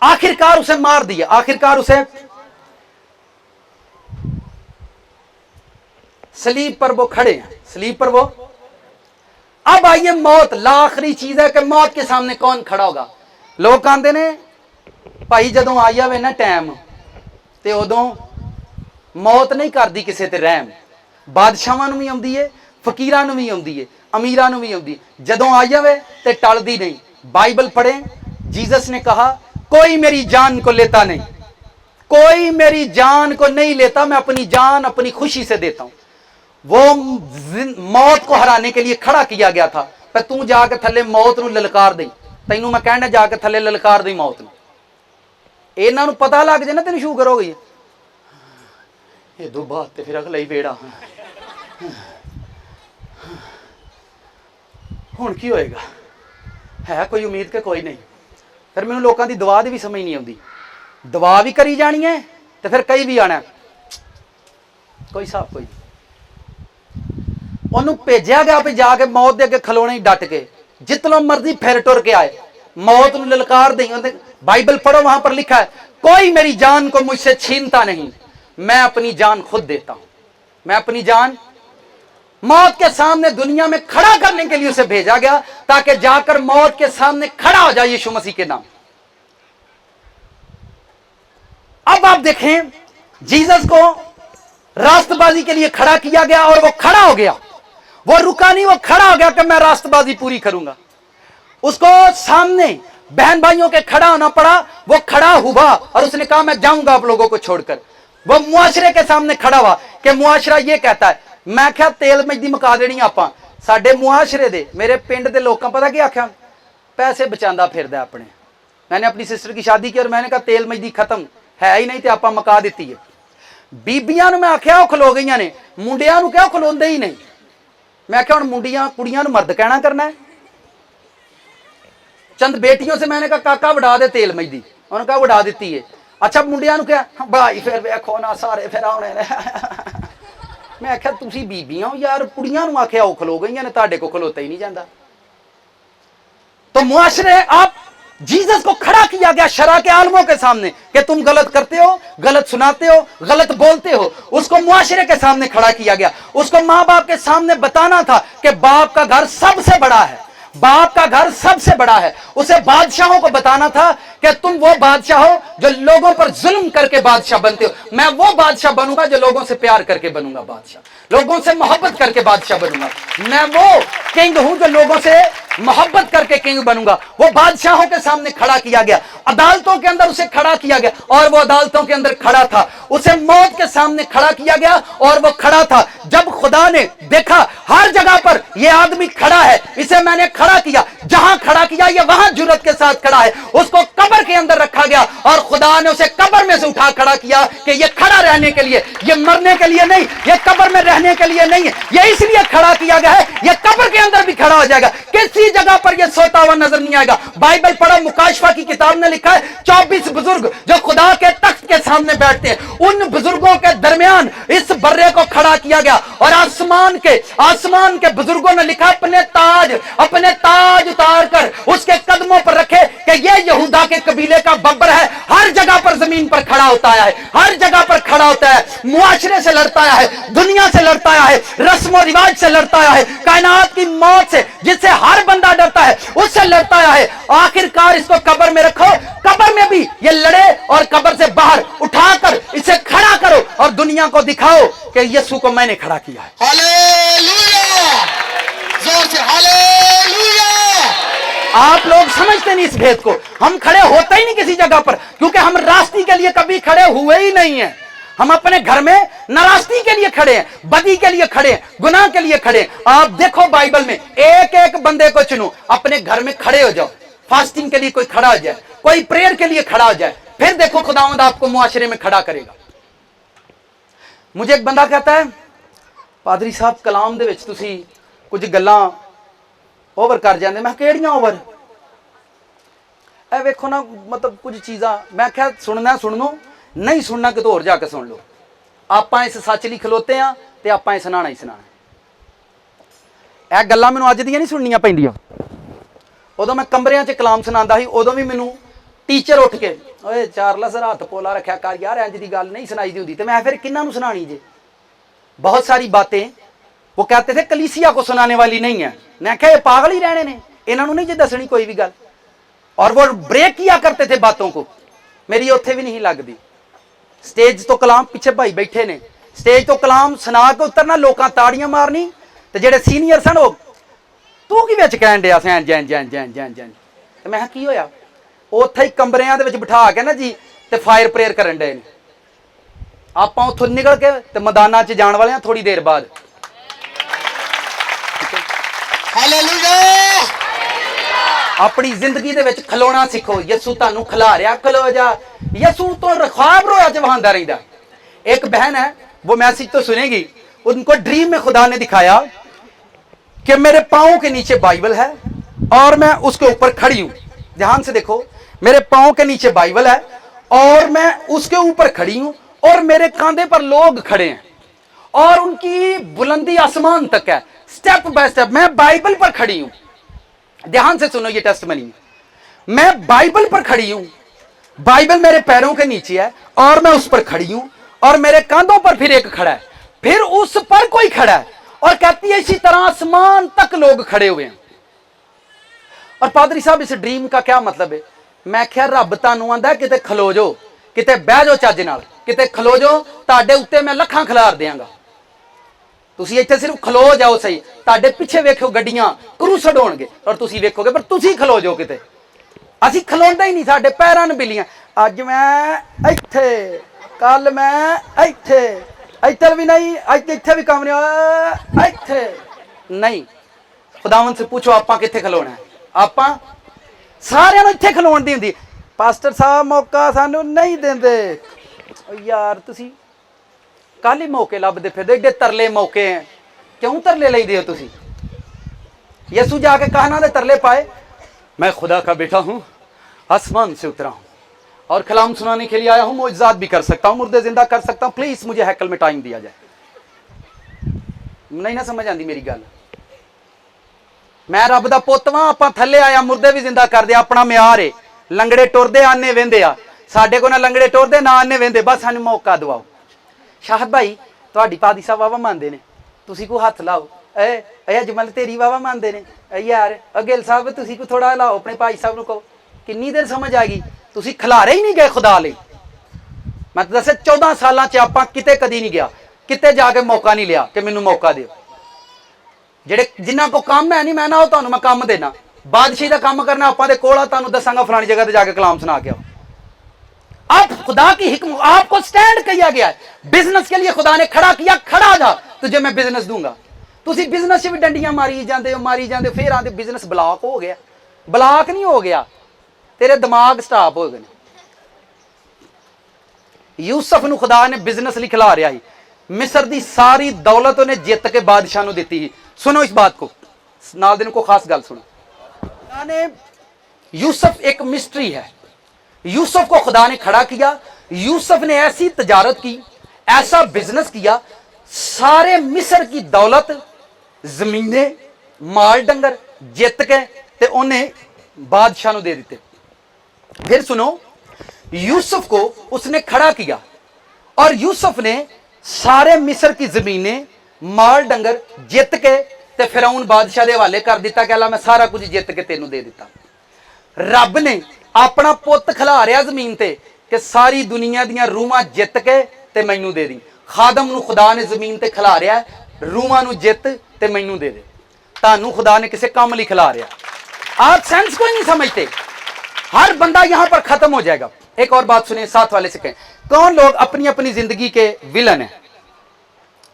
आखिरकार उसे मार दिया, आखिरकार उसे सलीब पर वो खड़े हैं, सलीब पर वो। अब आइए मौत, आखिरी चीज है कि मौत के सामने कौन खड़ा होगा। लोग कहते ने भाई जदों आई जावे ना टाइम ते उदों मौत नहीं करती किसी ते रहम। बादशाहां नूं भी आउंदी है, फकीरां नूं भी आउंदी है, अमीरां नूं भी आउंदी, जदों आ जावे ते टलदी नहीं। बाइबल पढ़ें, जीसस ने कहा कोई मेरी जान को लेता नहीं, कोई मेरी जान को नहीं लेता, मैं अपनी जान अपनी खुशी से देता हूं। वो मौत को हराने के लिए खड़ा किया गया था। पर तू जाके थले मौत नूं ललकार दे, तैनूं मैं कहना जाके थले ललकार दे मौत नूं। इन्हां नूं पता लग जाए ना तेन शुगर हो गई ये दो बात ते फिर अगला ही बेड़ा हुण की होएगा, है कोई उम्मीद के कोई नहीं। फिर मैनूं लोकां दी दुआ दी भी समझ नहीं आउंदी, दुआ भी करी जानी है ते फिर कई भी आना, कोई हिसाब कोई नहीं। ਉਹਨੂੰ ਭੇਜਿਆ ਗਿਆ ਵੀ ਜਾ ਕੇ मौत ਦੇ ਅੱਗੇ ਖਲੋਣੇ ਡਟ के, जितना मर्जी फिर टुर के आए मौत ਨੂੰ ललकार दें। बाइबल पढ़ो, वहां पर लिखा है कोई मेरी जान को मुझसे छीनता नहीं, मैं अपनी जान खुद देता हूं, मैं अपनी जान। मौत के सामने दुनिया में खड़ा करने के लिए उसे भेजा गया ताकि जाकर मौत के सामने खड़ा हो जाए यीशु मसीह के नाम। अब आप देखें जीसस को रास्तबाजी के लिए खड़ा किया गया और वो खड़ा हो गया, वो रुका नहीं, वो खड़ा हो गया कि मैं रास्तबाजी पूरी करूंगा। उसको सामने बहन भाइयों के खड़ा होना पड़ा, वो खड़ा हुआ और उसने कहा मैं जाऊंगा आप लोगों को छोड़कर। वो मुआशरे के सामने खड़ा हुआ कि मुआशरा ये कहता है। मैं क्या तेल मजदी मुका देनी आपां साडे मुआशरे दे, मेरे पिंड के लोगों पता क्या आख्या, पैसे बचांदा फिरदा अपने। मैंने अपनी सिस्टर की शादी की और मैंने कहा तेल मजदी खत्म है ही नहीं तो आप मका दी है। बीबियां मैं आख्या वो खलो गई ने, मुंडिया क्या खलोंदे ही नहीं। मैं आख्या हुण मुंडियां कुड़ियां मर्द कहना करना है। चंद बेटियों से मैंने कहा काका वड़ा दे तेल मजदी, उन्होंने कहा वड़ा दी है। अच्छा मुंडिया क्या भाई फिर वेखो ना सारे फिर आने ने। मैं आख्या तुसी बीबियां हो यार, कुड़ियां आख्या वो खलो गई ने, तुहाडे को खलोता ही नहीं जाता। तो मुआशरे आप जीसस को खड़ा किया गया शरा के आलमों के सामने कि तुम गलत करते हो, गलत सुनाते हो, गलत बोलते हो। उसको मुआशरे के सामने खड़ा किया गया। उसको माँ बाप के सामने बताना था कि बाप का घर सबसे बड़ा है, बाप का घर सबसे बड़ा है। उसे बादशाहों को बताना था कि तुम वो बादशाह हो जो लोगों पर जुल्म करके बादशाह बनते हो, मैं वो बादशाह बनूंगा जो लोगों से प्यार करके बनूंगा बादशाह, लोगों से मोहब्बत करके बादशाह बनूंगा। मैं वो किंग हूं जो लोगों से मोहब्बत करके किंग बनूंगा। वो बादशाहों के सामने खड़ा किया गया, अदालतों के अंदर उसे खड़ा किया गया और वो अदालतों के अंदर खड़ा था। उसे मौत के सामने खड़ा किया गया और वो खड़ा था। जब खुदा ने देखा हर जगह पर ये आदमी खड़ा है, इसे मैंने खड़ा किया, जहां खड़ा किया ये वहां जुर्रत के साथ खड़ा है, उसको कब्र के अंदर रखा गया और खुदा ने उसे कब्र में से उठा खड़ा किया कि ये खड़ा रहने के लिए, ये मरने के लिए नहीं, ये कब्र में रहने के लिए नहीं है, ये इसलिए खड़ा किया गया है, ये कब्र के अंदर भी खड़ा हो जाएगा, किसी जगह पर ये सोता हुआ नजर नहीं आएगा। बाइबल पढ़ो, मुकाशफा की किताब ने लिखा है 24 बुजुर्ग जो खुदा के तख्त के सामने बैठते हैं, उन बुजुर्गों के दरमियान इस बर्रे को खड़ा किया गया और आसमान के बुजुर्गों ने लिखा अपने ताज उतार कर उसके कदमों पर रखे कि ये यहूदा के कबीले का बब्बर है। हर जगह पर जमीन पर खड़ा होता आया है, हर जगह पर खड़ा होता है, मुआशरे से लड़ता आया है, दुनिया से लड़ता आया है, रस्म और रिवाज से लड़ता आया है, कायनात की मौत से जिससे हर बंदा डरता है उससे लड़ता आया है। आखिरकार इसको कब्र में रखो, कब्र में भी ये लड़े और कब्र से बाहर उठाकर इसे खड़ा करो और दुनिया को दिखाओ कि यीशु को मैंने खड़ा किया है। हालेलुया, जोर से हालेलुया। आप लोग समझते नहीं इस भेद को। हम खड़े होते ही नहीं किसी जगह पर, क्योंकि हम रास्ते के लिए कभी खड़े हुए ही नहीं है। हम अपने घर में नाराजगी के लिए खड़े हैं, बदी के लिए खड़े हैं, गुनाह के लिए खड़े हैं। आप देखो बाइबल में एक एक बंदे को चुनो, अपने घर में खड़े हो जाओ, फास्टिंग के लिए कोई खड़ा हो जाए, कोई प्रेयर के लिए खड़ा हो जाए, फिर देखो खुदावंद आपको मुआशरे में खड़ा करेगा। मुझे एक बंदा कहता है पादरी साहब कलाम दे विच तुसी कुछ गल्लां ओवर कर जाते। मैं केड़ियां ओवर? ए वेखो ना, मतलब कुछ चीज़ां मैं क्या सुनना सुन लो, नहीं सुनना कितों होर जाके सुन लो। आपां इस सच लई खलोते हैं ते आपां इस सुनाना ही सुनाना। ਇਹ ਗੱਲਾਂ ਮੈਨੂੰ ਅੱਜ ਦੀਆਂ ਨਹੀਂ ਸੁਣਨੀਆਂ ਪੈਂਦੀਆਂ। ਉਦੋਂ ਮੈਂ ਕਮਰਿਆਂ 'ਚ ਕਲਾਮ ਸੁਣਾਉਂਦਾ ਸੀ, ਉਦੋਂ ਵੀ ਮੈਨੂੰ टीचर उठ के ओए चार्लस हथ पोला रखा कर यार, इंज की गल नहीं सुनाई दी होंदी। तो मैं फिर किन्हां नूं सुनानी जे? बहुत सारी बातें वो कहते थे कलीसिया को सुनाने वाली नहीं है। मैं क्या ये पागल ही रहने ने, इन्हां नूं नहीं जे दसनी कोई भी गल। और वो ब्रेक किया करते थे बातों को, मेरी उत्थे भी नहीं लगती। स्टेज तो कलाम पीछे भाई बैठे ने, स्टेज तो कलाम सुना के उतरना, लोकां ताड़ियां मारनी, तो जेडे सीनियर सन वो तू की विच कहण डिया सैन जैन जैन जैन जैन जैन। तो मैं की होया? उत्थे ही कमरिਆਂ ਦੇ ਵਿੱਚ बिठा के ना जी ते फायर प्रेयर करन डे ने। आपां उत्थों निकल के ते मैदानां 'ਚ जाण वाले थोड़ी देर बाद। हालेलुया। अपनी जिंदगी दे विच खलोना सीखो। यसू तुहानूं खिला रिहा, खलो जा। यसू तो ख्वाब रोया जवांदा रहिंदा। एक बहन है, वो मैसेज तो सुनेगी, उनको ड्रीम में खुदा ने दिखाया कि मेरे पाँव के नीचे बाइबल है और मैं उसके ऊपर खड़ी हूं। ध्यान से देखो, मेरे पाँव के नीचे बाइबल है और मैं उसके ऊपर खड़ी हूं और मेरे कांधे पर लोग खड़े हैं और उनकी बुलंदी आसमान तक है। स्टेप बाय स्टेप मैं बाइबल पर खड़ी हूं। ध्यान से सुनो, ये टेस्टमनी। मैं बाइबल पर खड़ी हूं, बाइबल मेरे पैरों के नीचे है और मैं उस पर खड़ी हूं और मेरे कांधों पर फिर एक खड़ा है, फिर उस पर कोई खड़ा है और कहती है इसी तरह आसमान तक लोग खड़े हुए हैं। और पादरी साहब इस ड्रीम का क्या मतलब है? मैं क्या रब तानू आंदा किते खलो जो, ਕਿਤੇ ਬਹਿ ਜਾਓ ਚੱਜ ਨਾਲ, ਕਿਤੇ ਖਲੋ ਜਾਓ, ਤੁਹਾਡੇ ਉੱਤੇ ਮੈਂ ਲੱਖਾਂ ਖਿਲਾਰ ਦਿਆਂਗਾ। ਤੁਸੀਂ ਇੱਥੇ ਸਿਰਫ ਖਲੋ ਜਾਓ ਸਹੀ, ਤੁਹਾਡੇ ਪਿੱਛੇ ਵੇਖਿਓ ਗੱਡੀਆਂ ਕਰੂਸਡ ਹੋਣਗੇ ਔਰ ਤੁਸੀਂ ਵੇਖੋਗੇ, ਪਰ ਤੁਸੀਂ ਖਲੋ ਜਾਓ ਕਿਤੇ। ਅਸੀਂ ਖਲੋਂਦੇ ਹੀ ਨਹੀਂ, ਸਾਡੇ ਪੈਰਾਂ ਨੂੰ ਬਿੱਲੀਆਂ। ਅੱਜ ਮੈਂ ਇੱਥੇ, ਕੱਲ ਮੈਂ ਇੱਥੇ, ਇੱਧਰ ਵੀ ਨਹੀਂ, ਇੱਥੇ ਵੀ ਕੰਮ ਨਹੀਂ ਹੋਇਆ, ਇੱਥੇ ਨਹੀਂ। ਖੁਦਾਵੰਦ ਸੇ ਪੁੱਛੋ ਆਪਾਂ ਕਿੱਥੇ ਖਲੋਣਾ ਹੈ? ਆਪਾਂ ਸਾਰਿਆਂ ਨੂੰ ਇੱਥੇ ਖਲੋਣ ਦੀ ਹੁੰਦੀ। ਪਾਸਟਰ ਸਾਹਿਬ ਮੌਕਾ ਸਾਨੂੰ ਨਹੀਂ ਦਿੰਦੇ। ਯਾਰ ਤੁਸੀਂ ਕੱਲ ਹੀ ਮੌਕੇ ਲੱਭਦੇ ਫਿਰਦੇ, ਏਡੇ ਤਰਲੇ ਮੌਕੇ ਹੈ, ਕਿਉਂ ਤਰਲੇ ਲੈਂਦੇ ਹੋ ਤੁਸੀਂ? यसू जाके कहना दे तरले पाए, मैं खुदा का बेटा हूं, आसमान से उतरा हूं और कलाम सुनाने के लिए आया हूं, मोइज़ात भी कर सकता हूं, मुर्दे जिंदा कर सकता हूं, प्लीज मुझे हैकल में टाइम दिया जाए। नहीं ना समझ आती मेरी गल? मैं रब दा पुत्त वां, आपां थल्ले आया मुर्दे भी जिंदा कर दे, अपना म्यार है। लंगड़े टुरदे आने वेंदे आ, साडे कोल ना लंगड़े टुरदे ना आने वेंदे, बस सानू मौका दवाओ। शाहद भाई तुहाडी पादी साहब वावा मानदे ने, तुसी को हथ लाओ। अजमल तेरी वावा मानते ने यार, गिल साहब तुसी को थोड़ा लाओ, अपने भाई साहब को कहो। किन्नी देर समझ आ गई? तुसी खिलारे ही नहीं गए खुदा ले। मैं तो दसे 14 साल च आपां किते कदी नहीं गया, किते जाके मौका नहीं लिया कि मैनू मौका दो। जेड़े जिन्हां को काम है नहीं, मैं ना वो तुहानू मैं काम देना, बादशाही का काम करना आपां दे कोल आ, तुहानू दसांगा फलानी जगह ते जाके कलाम सुना के आओ। आप खुदा की हिकमत, आपको स्टैंड किया गया है, बिजनेस के लिए खुदा ने खड़ा किया, खड़ा जा, तुझे मैं बिजनेस दूंगा। तुसी बिजनेस भी डंडियां मारी जाते हो, मारी जाते हो, फिर आते बिजनेस ब्लॉक हो गया। ब्लॉक नहीं हो गया, तेरे दिमाग स्टॉप हो गए। यूसुफ नूं खुदा ने बिजनेस लिख ला रहा है, मिस्र की सारी दौलत उन्हें जित के बादशाह नूं दिती। सुनो इस बात को, नाल दिन को खास गल सुनो। खुदा ने, यूसुफ एक मिस्ट्री है, यूसुफ को खुदा ने खड़ा किया। यूसुफ ने ऐसी तजारत की, ऐसा बिजनेस किया, सारे मिस्र की दौलत, जमीनें, माल डंगर जित के ते उन्हें बादशाह दे दिते। फिर सुनो, यूसुफ को उसने खड़ा किया और यूसुफ ने सारे मिस्र की जमीनें, माल डंगर जित के ते फिरौन बादशाह के हवाले कर दिता कि अल्लाह मैं सारा कुछ जित के तेनू दे दिता। रब ने अपना पुत खिला रहा जमीन ते कि सारी दुनिया दियां रूहां जित के ते मैनू दे दी। खादम नूं खुदा ने जमीन ते खिला रहा है, रूहां नूं जित ते मैनू दे दे। तानू खुदा ने किसी काम लिए खिला रहा। आप सेंस कोई नहीं समझते, हर बंदा यहां पर खत्म हो जाएगा। एक और बात सुनिए, साथ वाले से कहें, कौन लोग अपनी अपनी जिंदगी के विलन है?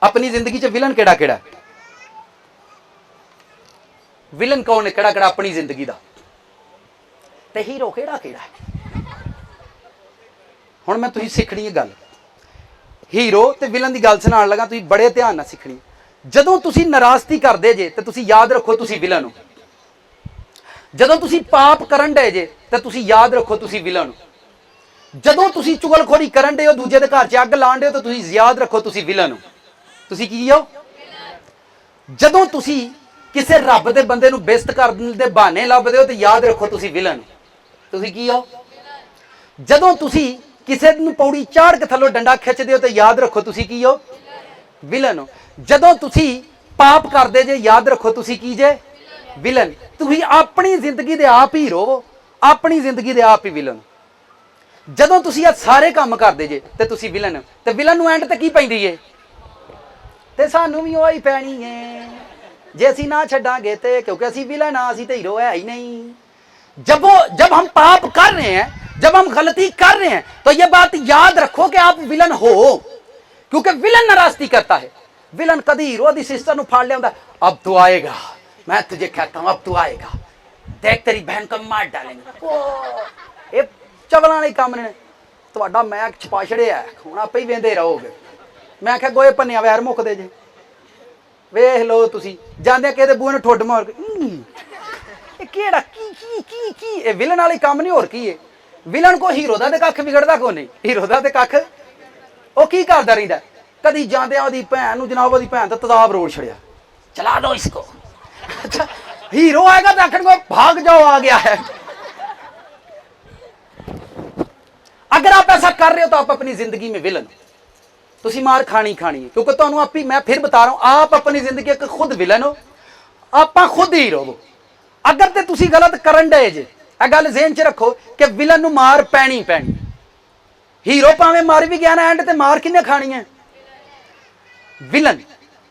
अपनी जिंदगी च विलन केड़ा केड़ा है? विलन कौन है? केड़ा केड़ा अपनी जिंदगी दा? ते हीरो केड़ा केड़ा है? हुण मैं तुसीं सीखनी है गल, हीरो ते विलन की गल सुनाण लगा, तुसीं बड़े ध्यान नाल सीखनी। जदों तुसीं नाराज़गी करदे जे ते तुसीं याद रखो तुसीं विलन हो। जदों तुसीं पाप करन डे जे ते तुसीं याद रखो तुसीं विलन हो। जदों तुसीं चुगलखोरी करन डे हो, दूजे दे घर च अग लाण डे हो, तो तुसीं याद रखो तुसीं विलन हो। तुसीं की हो? जदों तुसीं किसी रब दे बंदे नूं बेइज्जत करन दे बहाने लभदे हो, तो याद रखो तुसीं विलन हो। तुसीं की हो? जदों तुसीं किसी नूं पौड़ी चाड़ के थल्लों डंडा खिंचदे हो, तो याद रखो तुसीं की हो? विलन हो। जदों तुसीं पाप करदे जे, याद रखो तुसीं की जे? विलन। तुसीं अपनी जिंदगी दे आप ही हीरो हो, अपनी जिंदगी दे आप ही विलन। जदों तुसीं आ सारे काम करदे जे ते तुसीं विलन हो, ते विलन नूं एंड ते की पैंदी है? ते सानू भी ओही पैनी है जे असीं ना छड्डांगे ते, क्योंकि असीं विलन आ, असीं ते हीरो है ही नहीं। जब हम पाप कर रहे हैं, जब हम गलती कर रहे हैं, तो यह बात याद रखो कि आप विलन हो, क्योंकि विलन नाराजगी करता है। विलन कदी हीरो दी सिस्टर नूं फाड़ लिया, अब तू आएगा, मैं तुझे कहता हूं अब तू आएगा, देख तेरी बहन को मार डालेंगे। ये चवलां वाले काम ने, तुहाडा मैं छपा छड़िया है, हुण आपे ही वेंदे रहोगे। मैं आख्या गोए भन्निया वैर मुकदे जे, वेख लो तुसीं जांदे किहदे बूहे नूं ठुड्ड मार के केड़ा की ये विलन वाले काम नहीं, होर की है? विलन को हीरो दा ते कख बिगड़दा को नहीं, हीरो दा ते कख ओ की करदा रहिंदा। कदी जांदे ओदी भैन नूं, जनाब ओदी भैन दा तदाब रोड़ छड़िया, चला दो इसको। अच्छा हीरो आएगा तो आखन को भाग जाओ, आ गया है। अगर आप ऐसा कर रहे हो तो आप अपनी जिंदगी में विलन हो, तुसी मार खानी खानी है, क्योंकि तुहानू आप ही, मैं फिर बता रहा हूं, आप अपनी जिंदगी के खुद विलन हो, आप खुद हीरो हो। अगर ते तुसी गलत करन डे जे, गल ज़हन च रखो कि विलन नू मार पैनी पैनी। हीरो भावें मार भी गया ना एंड ते मार किन्ने खानी है? विलन।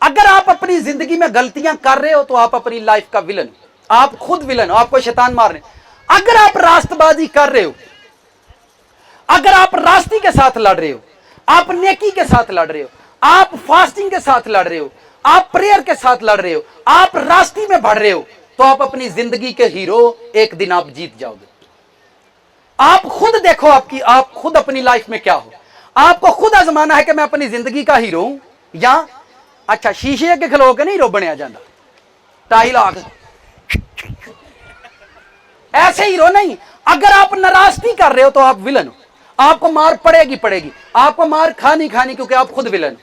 अगर आप अपनी जिंदगी में गलतियां कर रहे हो तो आप अपनी लाइफ का विलन, आप खुद विलन हो, आपको शैतान मार रहे। अगर आप रास्तबाजी कर रहे हो, अगर आप रास्ते के साथ लड़ रहे हो, आप नेकी के साथ लड़ रहे हो, आप फास्टिंग के साथ लड़ रहे हो, आप प्रेयर के साथ लड़ रहे हो, आप रास्ते में बढ़ रहे हो, तो आप अपनी जिंदगी के हीरो, एक दिन आप जीत जाओगे। आप खुद देखो आप खुद अपनी लाइफ में क्या हो। आपको खुद आजमाना है कि मैं अपनी जिंदगी का हीरो हूं या अच्छा शीशे के खलो के नहीं हीरो बनया जाता, टाई ला के ऐसे हीरो नहीं। अगर आप नाराजगी कर रहे हो तो आप विलन हो, आपको मार पड़ेगी पड़ेगी, आपको मार खानी खानी, क्योंकि आप खुद विलन हो।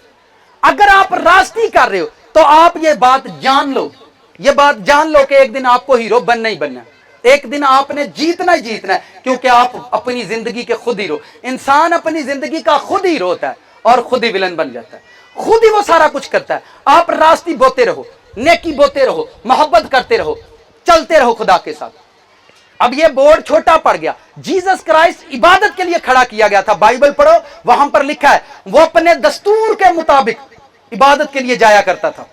अगर आप रास्ती कर रहे हो तो आप ये बात जान लो, ये बात जान लो कि एक दिन आपको हीरो बनना ही बनना है, एक दिन आपने जीतना ही जीतना है, क्योंकि आप अपनी जिंदगी के खुद हीरो। इंसान अपनी जिंदगी का खुद हीरो होता है और खुद ही विलन बन जाता है, खुद ही वो सारा कुछ करता है। आप रास्ती बोते रहो, नेकी बोते रहो, मोहब्बत करते रहो, चलते रहो खुदा के साथ। अब ये बोर्ड छोटा पड़ गया, जीसस क्राइस्ट इबादत के लिए खड़ा किया गया था। बाइबल पढ़ो, वहां पर लिखा है वो अपने दस्तूर के मुताबिक इबादत के लिए जाया करता था।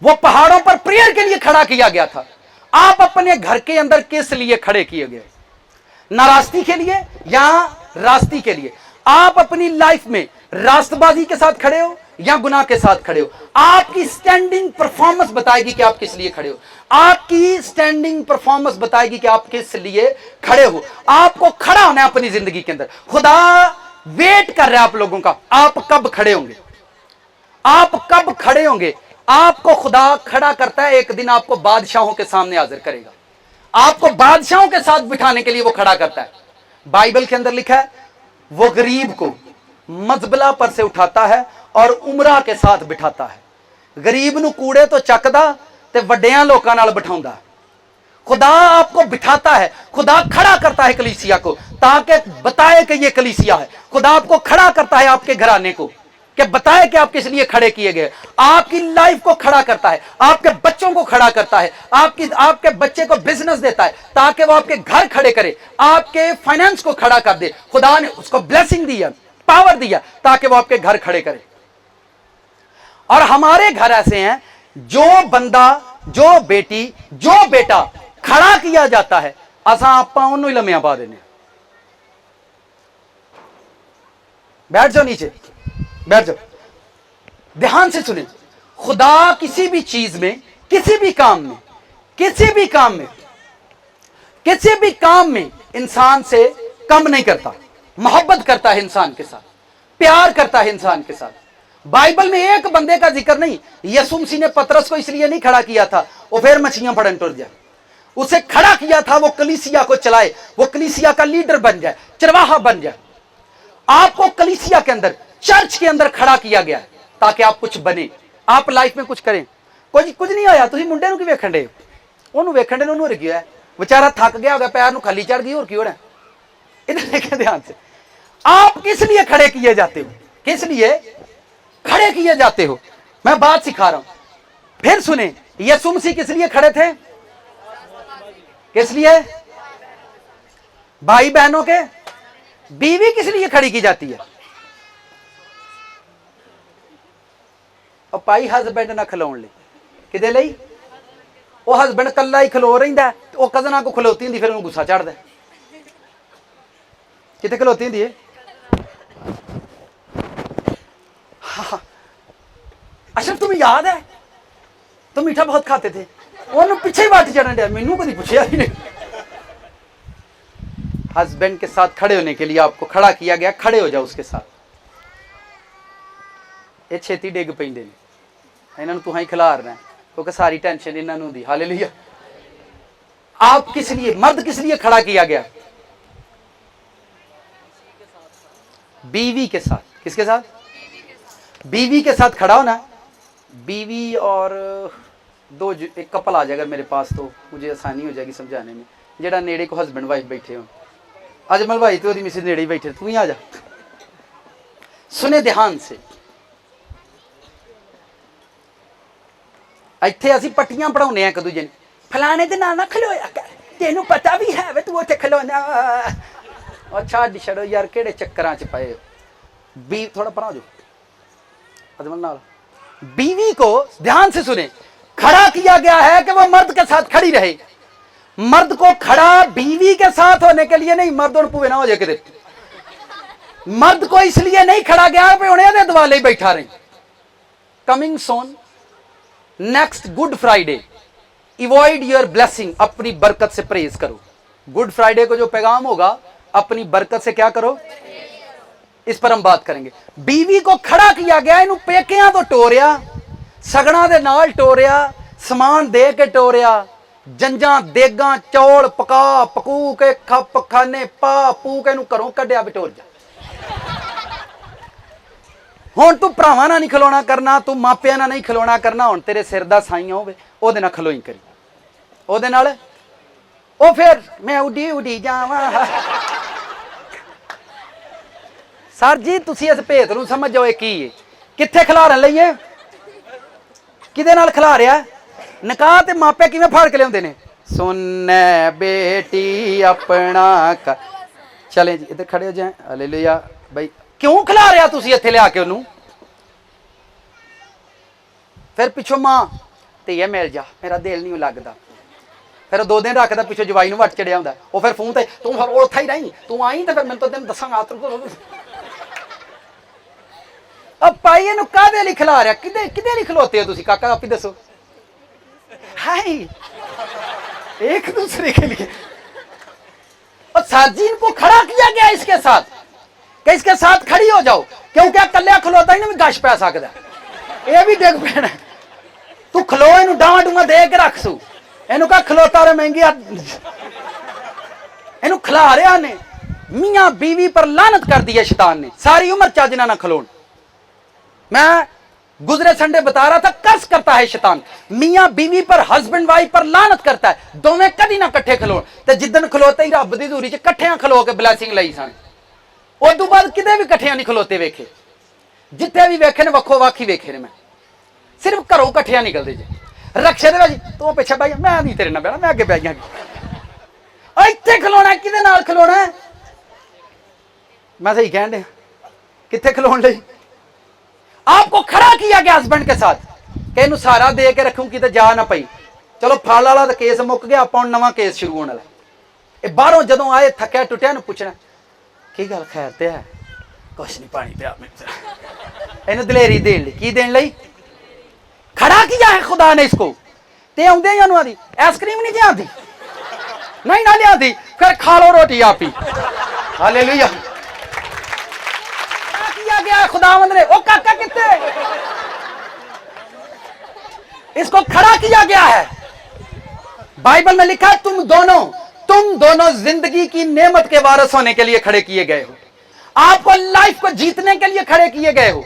वो पहाड़ों पर प्रेयर के लिए खड़ा किया गया था। आप अपने घर के अंदर किस लिए खड़े किए गए? नारास्ती के लिए या रास्ती के लिए? आप अपनी लाइफ में रास्तबाजी के साथ खड़े हो या गुनाह के साथ खड़े हो? आपकी स्टैंडिंग परफॉर्मेंस बताएगी कि आप किस लिए खड़े हो। आपकी स्टैंडिंग परफॉर्मेंस बताएगी कि आप किस लिए खड़े हो। आपको खड़ा होना है अपनी जिंदगी के अंदर। खुदा वेट कर रहा है आप लोगों का, आप कब खड़े होंगे, आप कब खड़े होंगे। आपको खुदा खड़ा करता है, एक दिन आपको बादशाहों के सामने हाजिर करेगा, आपको बादशाहों के साथ बिठाने के लिए वो खड़ा करता है। बाइबल के अंदर लिखा है वो गरीब को मजबला पर से उठाता है और उमरा के साथ बिठाता है। गरीब नू कूड़े तो चकदा ते वड्डियां लोकां नाल बिठाउंदा। खुदा आपको बिठाता है, खुदा खड़ा करता है कलीसिया को, ताकि बताए कि ये कलीसिया है। खुदा आपको खड़ा करता है आपके घराने को, कि बताए कि आप किस लिए खड़े किए गए। आपकी लाइफ को खड़ा करता है, आपके बच्चों को खड़ा करता है, आपके बच्चे को बिजनेस देता है ताकि वो आपके घर खड़े करे, आपके फाइनेंस को खड़ा कर दे। खुदा ने उसको ब्लेसिंग दी है, पावर दिया ताकि वो आपके घर खड़े करे। और हमारे घर ऐसे हैं, जो बंदा, जो बेटी, जो बेटा खड़ा किया जाता है, असा आपा उन्होंने ही लम्या पा देने। बैठ जाओ नीचे, बैठ जाओ, ध्यान से सुने। खुदा किसी भी चीज में, किसी भी काम में, किसी भी काम में, किसी भी काम में इंसान से कम नहीं करता। मोहब्बत करता है इंसान के साथ, प्यार करता है इंसान के साथ। बाइबल में एक बंदे का जिक्र नहीं। यीशु मसीह ने पतरस को इसलिए नहीं खड़ा किया था वो फिर मछलियां पड़न टुर जाए, उसे खड़ा किया था वो कलीसिया को चलाए, वो कलीसिया का लीडर बन जाए, चरवाहा बन जाए। आपको कलीसिया के अंदर, चर्च के अंदर खड़ा किया गया ताकि आप कुछ बने, आप लाइफ में कुछ करें। कुछ नहीं होया, तुम मुंडे नूं की वेखण डे, ओनू वेखण डे, ओनू रखियो है, बेचारा थक गया होगा, पैर नूं खाली चढ़ गई, और की होना। इधर देखें ध्यान से, आप किस लिए खड़े किए जाते हो, किस लिए खड़े किए जाते हो। मैं बात सिखा रहा हूं, फिर सुने। यीशु मसीह किस लिए खड़े थे? किस लिए? भाई बहनों के, बीवी किस लिए खड़ी की जाती है? और पाई हसबैंड ना खिलाउण लई, किदे लई? वो हसबैंड कल्ला ही खलो रहिंदा है, वो कजनां को खलोती हुंदी, फिर उन्हें गुस्सा चढ़दा। किते खलोती हुंदी है? अच्छा तुम्हें याद है तुम मीठा बहुत खाते थे, उन्होंने पीछे ही बात चढ़न दिया, मैनू कभी पूछा ही नहीं। हस्बैंड के साथ खड़े होने के लिए आपको खड़ा किया गया, खड़े हो जाओ उसके साथ। ये छेती डिग पैंदे ने, इन्हां नूं तुहां ही खिलारना है, क्योंकि सारी टेंशन इन्हां नूं दी। हालेलुया। आप किस लिए, मर्द किस लिए खड़ा किया गया? बीवी के साथ। किसके साथ? बीवी के साथ खड़ा होना। बीवी और दो, एक कपल आ जाएगा मेरे पास तो मुझे आसानी हो जाएगी समझाने में। जेड़ा नेड़े को हस्बैंड वाइफ बैठे हो, अजमल भाई तो मिसेज नेड़े ही बैठे, तू ही आ जा। सुने ध्यान से, इत्थे असीं पट्टियां पढ़ाउने एक दूजे ने, फलाने दे नाल ना खलोया कर, तेनू पता भी है वे तू उत्थे खलोना। अच्छा छड़ो यार केड़े चक्करां च पए बी थोड़ा परा हो जाओ अजमल नाल बीवी को ध्यान से सुने खड़ा किया गया है कि वो मर्द के साथ खड़ी रहे मर्द को खड़ा बीवी के साथ होने के लिए नहीं मर्द और पुए ना हो जाए किधर मर्द को इसलिए नहीं खड़ा गया पे उन्हें दे दवाले ही बैठा रहे coming soon next Good Friday avoid your blessing अपनी बरकत से परहेज करो गुड फ्राइडे को जो पैगाम होगा अपनी बरकत से क्या करो इस पर हम बात करेंगे बीवी को खड़ा किया गया इन्हों पेकियां तो टोरिया सगना दे नाल टोरिया समान दे के टोरिया जंजा देगा चौल पका पकू के खप खाने पा पू के घरों कढ़िया बटोर जा हुण तू भरावां नाल नहीं खलोना करना तू मापियां नाल नहीं खलोना करना हुण तेरे सिर दा साईं होवे ओहदे नाल खलोई करी ओहदे नाल ओ फिर मैं उडी उडी जावां सर जी तुसी इस भेत नूं समझ जाओ की है कित्थे खिलारन लईए किहदे नाल खिलारिया निकाह ते मापे किवें फाड़ के लियाउंदे ने सुन बेटी अपना चले जी इधर खड़े हो जाए हालेलुया भाई क्यों खिला रहा तुसी इत्थे लिया के उन्होंने फिर पिछों मां धीए मिल जा मेरा दिल नहीं लगता फिर 2 दिन रखता पिछों जवाई नूं वट चढ़िया हुंदा वो फिर फोन ते तू फिर उत्थे ही रही तू आई तो फिर मैं तो तेन दसांगा अब भाई इहनूं काहदे लई खिला रहा किदे लई खलोते हो तुसी काका आप ही दसो हाय एक दूसरे के लिए और साजी इनको खड़ा किया गया इसके साथ कि इसके साथ खड़ी हो जाओ क्योंकि कल्या खलोता ही नहीं गश पै सकता ये भी डिग पैना तू खलो इनू डावा डूंगा दे के रख सू इनू कहा खलोता रे महंगी इनू खिला रहा ने मियां बीवी पर लानत कर दी है शैतान ने सारी उम्र चाजना ना खलोन मैं गुजरे संडे बता रहा था कर्ज करता है शैतान मियां बीवी पर हस्बैंड वाइफ पर लानत करता है दोवें कदी ना कट्ठे खलोन ते जिद्दन खलोते ही रब दी दूरी च कट्ठियां खलो के ब्लैसिंग लई सन उस बाद किते भी कट्ठियां नहीं खलोते वेखे जिथे भी वेखे ने वक्खो वाखी वेखे ने मैं सिर्फ घरों कट्ठियां निकलते जे रक्षे दे तू पिछे बह मैं नहीं तेरे नाल बहना मैं अगे बह गया इत्थे खलोना किदे नाल खलोना मैं सही कहन दे कित्थे खलोन लई आपको खड़ा किया गया हस्बैंड के साथ कि इनू सहारा दे के रखूं कि जा ना पई चलो फल वाला तो केस मुक गया आप नवा केस शुरू होने वाला बाहरों जदों आए थक्या टुटिया पूछना की गल खैर ते है कुछ नहीं पानी पिया इन दलेरी देन लई की देन लई खड़ा किया है खुदा ने इसको ते आउंदे ही उन्होंने आदी आइसक्रीम नहीं जी आती नहीं ना लिया फिर खा लो रोटी आप ही हालेलुया किया गया खुदावंद ने ओ काका कितने इसको खड़ा किया गया है बाइबल में लिखा है तुम दोनों जिंदगी की नेमत के वारिस होने के लिए खड़े किए गए हो आपको लाइफ को जीतने के लिए खड़े किए गए हो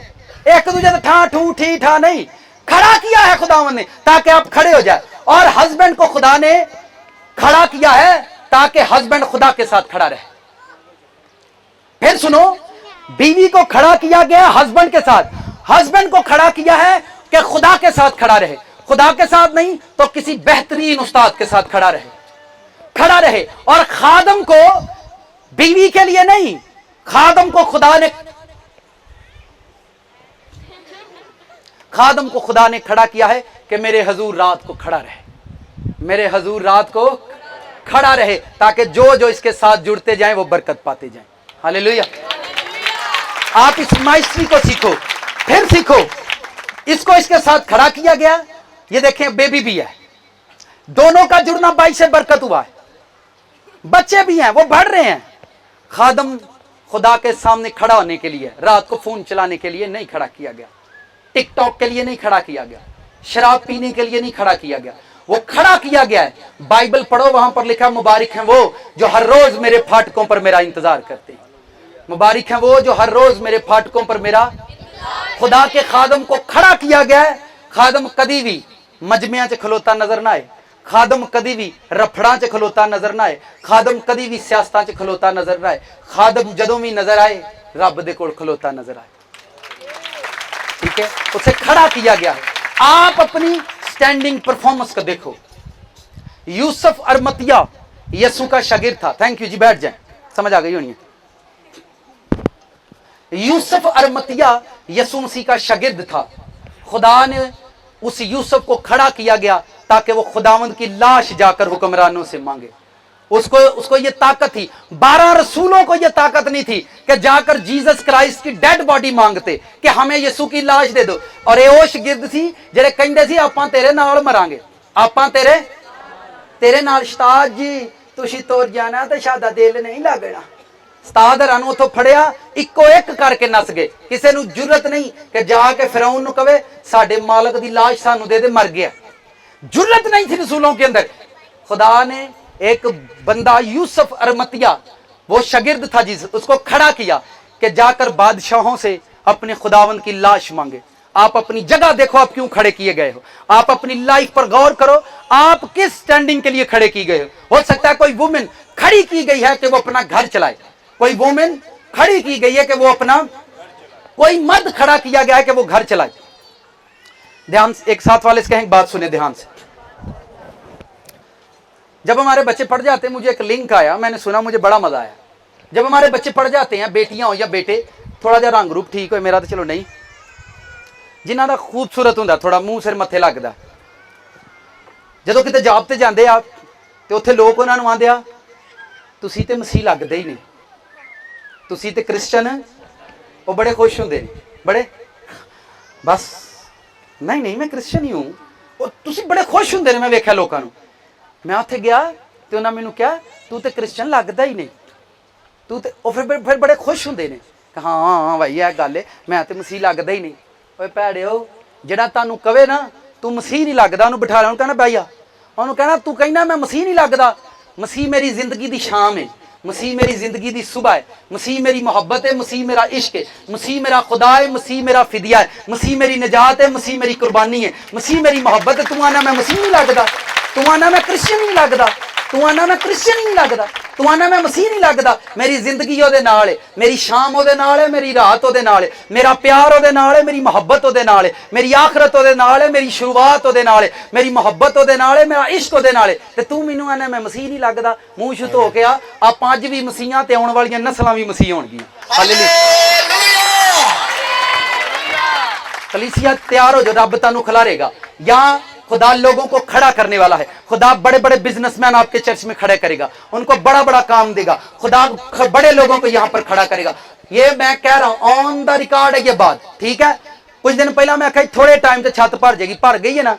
एक दूसरे से ठा ठू ठी ठा नहीं खड़ा किया है खुदावंद ने ताकि आप खड़े हो जाए और हस्बैंड को खुदा ने खड़ा किया है ताकि हस्बैंड खुदा के साथ खड़ा रहे फिर सुनो बीवी को खड़ा किया गया हस्बैंड के साथ हस्बैंड को खड़ा किया है कि खुदा के साथ खड़ा रहे खुदा के साथ नहीं तो किसी बेहतरीन उस्ताद के साथ खड़ा रहे और खादम को बीवी के लिए नहीं खादम को खुदा ने खड़ा किया है कि मेरे हजूर रात को खड़ा रहे ताकि जो इसके साथ जुड़ते जाएं वो बरकत पाते जाएं हालेलुया आप इस माइस्ट्री को सीखो फिर सीखो इसको इसके साथ खड़ा किया गया ये देखें बेबी भी है दोनों का जुड़ना बाई से बरकत हुआ है बच्चे भी हैं वो बढ़ रहे हैं खादम खुदा के सामने खड़ा होने के लिए रात को फोन चलाने के लिए नहीं खड़ा किया गया टिकटॉक के लिए नहीं खड़ा किया गया शराब पीने के लिए नहीं खड़ा किया गया वो खड़ा किया गया है बाइबल पढ़ो वहां पर लिखा मुबारक हैं वो जो हर रोज मेरे फाटकों पर मेरा इंतजार करते हैं मुबारक हैं वो जो हर रोज मेरे फाटकों पर मेरा खुदा के खादम को खड़ा किया गया है खादम कदी भी मजमिया च खलोता नजर ना आए खादम कदी भी रफड़ा च खलोता नजर ना आए खादम कदी भी सियासतां च खलोता नजर ना आए खादम जदों भी नजर आए रब दे कोल खलोता नजर आए ठीक है उसे खड़ा किया गया है आप अपनी स्टैंडिंग परफॉर्मेंस को देखो यूसुफ अरमतिया यसू का शागिर्द था थैंक यू जी बैठ जाए समझ आ गई होनी है यूसुफ अरमतिया यसू मसीह का शागिर्द था। खुदा ने उस यूसुफ को खड़ा किया गया ताकि वो खुदावंद की लाश जाकर हुक्मरानों से मांगे। उसको ये ताकत थी। 12 रसूलों को ये ताकत नहीं थी कि जाकर जीसस क्राइस्ट की डेड बॉडी मांगते कि हमें यसू की लाश दे दो। और ये वो शागिर्द सी जेड़े कहंदे सी आपां तेरे नाल मरांगे, आपां तेरे नाल। उस्ताद जी तुसी तुर जाना ते साडा दिल नहीं लगना। उस्ताद हरां नूं उत्थों फड़िया, इक्को एक करके नस गए। किसी नूं जुरत नहीं कि जाके फिरौन नूं कहे साडे मालक दी लाश सानू दे दे, मर गया। जुरत नहीं थी रसूलों के अंदर। खुदा ने एक बंदा यूसुफ अरमतिया, वो शागिर्द था जिस, उसको खड़ा किया कि जाकर बादशाहों से अपने खुदावन की लाश मांगे। आप अपनी जगह देखो, आप क्यों खड़े किए गए हो। आप अपनी लाइफ पर गौर करो, आप किस स्टैंडिंग के लिए खड़े किए गए हो सकता है कोई वुमेन खड़ी की गई है कि वो अपना घर चलाए, कोई वुमेन खड़ी की गई है कि वो अपना, कोई मर्द खड़ा किया गया है कि वो घर चलाए। ध्यान से, एक साथ वाले से कहें, बात सुने ध्यान से। जब हमारे बच्चे पढ़ जाते हैं, मुझे एक लिंक आया, मैंने सुना, मुझे बड़ा मजा आया। जब हमारे बच्चे पढ़ जाते हैं, बेटियां हो या बेटे, थोड़ा जा रंग रूप ठीक हो, मेरा तो चलो नहीं, जिन्हों का खूबसूरत होंगे, थोड़ा मूँह सिर मत्थे लगता, जो कितने जॉब से जाते आप तो उत्थे लोग उन्होंने आंदे आ तुसी ते मसीह लगते ही नहीं, तुसी ते क्रिश्चन, वो बड़े खुश होंगे ने, बड़े बस नहीं मैं क्रिश्चन ही हूँ, वो तुसी बड़े खुश होंगे ने। मैं वेख्या लोगों को, मैं उत्थे गया तो उन्होंने मैनू कहा तू तो क्रिश्चन लगता ही नहीं, तू तो फिर बड़े खुश होंगे ने। हाँ भाई यह गल है, मैं तो मसीह लगता ही नहीं। ओए भैड़िओ, जिहड़ा तुहानू कहे ना तू मसीह नहीं लगता, उन्होंने बिठा लिया, कहना बैया, उन्होंने कहना तू कहना मैं मसीह नहीं लगता। मसीह मेरी जिंदगी की शाम है, मसीह मेरी जिंदगी की सुबह है, मसीह मेरी मोहब्बत है, मसीह मेरा इश्क है, मसीह मेरा खुदा है, मसीह मेरा फिदिया है, मसीह मेरी निजात है, मसीह मेरी कुर्बानी है, मसीह मेरी मोहब्बत है। तू आना मैं मसीह नहीं लगता, तू आना मैं क्रिश्चियन नहीं लगता, तू आना मैं क्रिश्चियन नहीं लगता, तू आना मैं मसीह नहीं लगता। मेरी जिंदगी ਉਹਦੇ ਨਾਲ है, मेरी शाम ਉਹਦੇ ਨਾਲ है, मेरी रात ਉਹਦੇ ਨਾਲ है, मेरा प्यार ਉਹਦੇ ਨਾਲ है, मेरी मोहब्बत ਉਹਦੇ ਨਾਲ है, मेरी आखरत ਉਹਦੇ ਨਾਲ है, मेरी शुरुआत ਉਹਦੇ ਨਾਲ है, मेरी मोहब्बत ਉਹਦੇ ਨਾਲ है, मेरा इश्क ਉਹਦੇ ਨਾਲ है। ਤੇ ਤੂੰ ਮੈਨੂੰ ਆਨਾ ਮੈਂ ਮਸੀਹ ਨਹੀਂ ਲੱਗਦਾ। ਮੂੰਹ ਛੁ ਧੋ ਕੇ ਆ, ਆਪਾਂ ਅੱਜ ਵੀ ਮਸੀਹਾਂ ਤੇ ਆਉਣ ਵਾਲੀਆਂ ਨਸਲਾਂ ਵੀ ਮਸੀਹ ਹੋਣਗੀਆਂ। ਹਾਲੇਲੂਇਆ। कलीसिया तैयार हो जो, रब तानू खिलारेगा। यहाँ खुदा लोगों को खड़ा करने वाला है। खुदा बड़े बड़े बिजनेसमैन आपके चर्च में खड़े करेगा, उनको बड़ा बड़ा काम देगा। खुदा बड़े लोगों को यहाँ पर खड़ा करेगा। ये मैं कह रहा हूं, ऑन द रिकॉर्ड है ये बात, ठीक है। कुछ दिन पहला मैं कही थोड़े टाइम से छत भर जाएगी, भर गई है ना,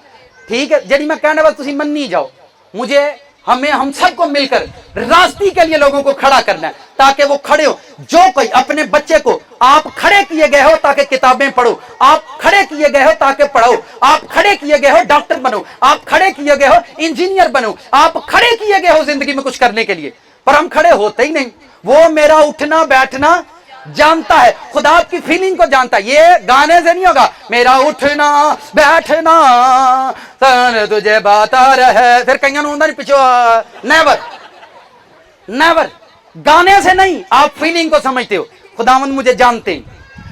ठीक है। जी मैं कहने वाला तुम मन्नी जाओ, मुझे हम सबको मिलकर रास्ते के लिए लोगों को खड़ा करना है ताकि वो खड़े हो। जो कोई अपने बच्चे को, आप खड़े किए गए हो ताकि किताबें पढ़ो, आप खड़े किए गए हो ताकि पढ़ो, आप खड़े किए गए हो डॉक्टर बनो, आप खड़े किए गए हो इंजीनियर बनो, आप खड़े किए गए हो जिंदगी में कुछ करने के लिए, पर हम खड़े होते ही नहीं। वो मेरा उठना बैठना जानता है, खुदा आपकी फीलिंग को जानता है। ये गाने से नहीं होगा, मेरा उठना बैठना तुझे बाता रहे, फिर कहीं नहीं पिछो, नेवर नेवर, गाने से नहीं, आप फीलिंग को समझते हो। खुदावंद मुझे जानते हैं,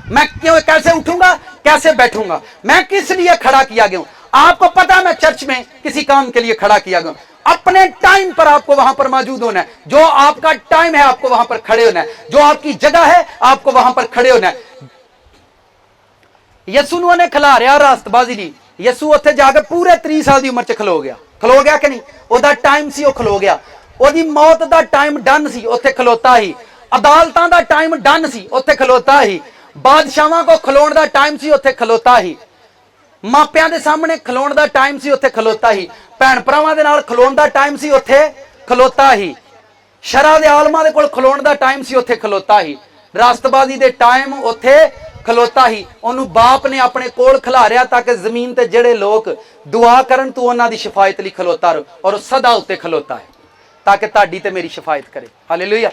मैं क्यों कैसे उठूंगा, कैसे बैठूंगा, मैं किस लिए खड़ा किया गया हूं। आपको पता है मैं चर्च में किसी काम के लिए खड़ा किया गया हूं। अपने टाइम पर आपको वहां पर मौजूद होना है। जो आपका टाइम है आपको वहां पर खड़े होना है, जो आपकी जगह है आपको वहां पर खड़े होना है। यसू ने खिलारिया रास्तबाजी नहीं, यसू उत्थे जाकर पूरे 30 साल की उम्र च खलो गया कि नहीं। ओदा टाइम सी, खलो गया। ओदी मौत का टाइम डन सी, उत्थे खलोता ही। अदालतां दा टाइम डन सी, उत्थे खलोता ही। बादशाहां को खलोण दा टाइम सी, उत्थे खलोता ही। मापियां दे सामने खलोण दा टाइम सी, उत्थे खलोता ही। भैन भरावां दे नाल खलोण दा टाइम सी, उत्थे खलोता ही। शरा दे आलमां दे कोल खलोण दा टाइम सी, उत्थे खलोता ही। रास्तबाजी दे टाइम उत्थे खलोता ही। ओनू बाप ने अपने कोल खिलारिया ताकि जमीन ते जेड़े लोग दुआ करन तू उन्हां दी शफायत लई खलोता रहो, और सदा उत्ते खलोता है ताकि ताड़ी ते मेरी शफायत करे। हालेलुया।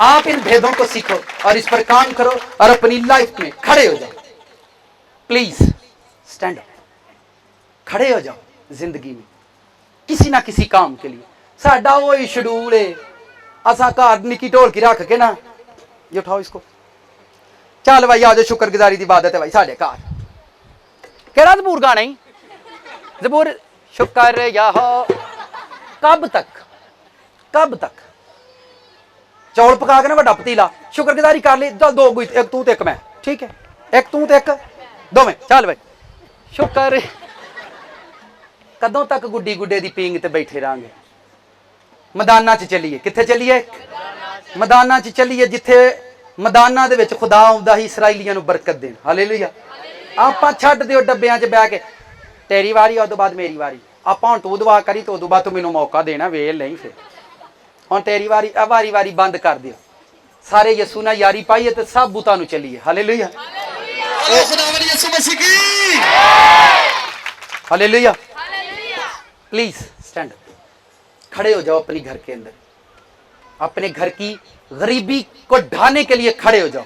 आप इन भेदों को सीखो और इस पर काम करो और अपनी लाइफ में खड़े हो जाओ। प्लीज स्टैंड अप, खड़े हो जाओ जिंदगी में किसी ना किसी काम के लिए। साडा वो ही शेड्यूल है, असा घर निकी ढोलकी रख के ना, ये उठाओ इसको, चल भाई आज शुक्रगुजारी की इबादत है भाई साढ़े घर। केड़ा जबूर गाना ही जबूर, शुक्र या हो, कब तक चौल पका के ना वड्डा पतीला, शुक्रगुजारी कर ली, चल दो गुई, एक तू ते एक मैं, ठीक है, एक तू ते एक दोवें, चल भाई शुक्र। कदों तक गुड्डी गुड्डे दी पींग ते बैठे रहांगे? मैदानां च चलीए, कित्थे चलीए? मैदानां च चलीए जिथे मैदानां दे विच खुदा आउंदा ही इसराइलियां नूं बरकत देण। हालेलुया। आपां छड्ड दिओ डब्बियां च बैठ के, तेरी वारी उस तो बाद मेरी वारी, आपां हुण तू दुआ करी तो उस बाद तू मैनूं मौका देना, वेल नहीं फिर हुण तेरी वारी, वारी वारी बंद कर दिओ, सारे यसू नाल यारी पाइए ते सब बुतां नूं चलीए। हालेलुया। बोलो खुदावंद यीशु मसीह की। हालेलुया। प्लीज स्टैंड, खड़े हो जाओ अपने घर के अंदर, अपने घर की गरीबी को ढाने के लिए खड़े हो जाओ,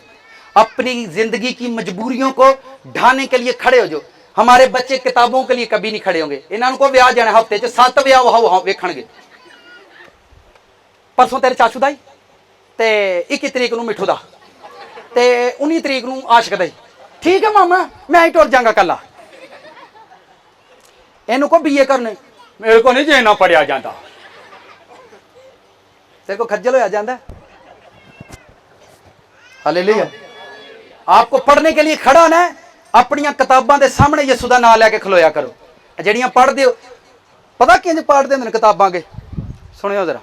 अपनी जिंदगी की मजबूरियों को ढाने के लिए खड़े हो जाओ। हमारे बच्चे किताबों के लिए कभी नहीं खड़े होंगे, इन्होंने को ब्याह जाना हफ्ते च 7 ब्याह वेखणगे। परसों तेरे चाचू दा ते 21 तरीक नूं मिठू दा ते 19 तरीक नूं आशिक दा। ठीक है मामा, मैं ही टुर जांगा कला। इन्हू को बीए करने, मेरे को नहीं जे ना पढ़िया जाता, तेरे को खज्जल होया जाता। हालेलुया। आपको पढ़ने के लिए खड़ा ना, अपनी किताबां दे सामने यसू दा नाम लैके खलोया करो। जड़ियां पढ़ते हो, पता किंज पढ़ते हैं किताबां के, सुनियो जरा।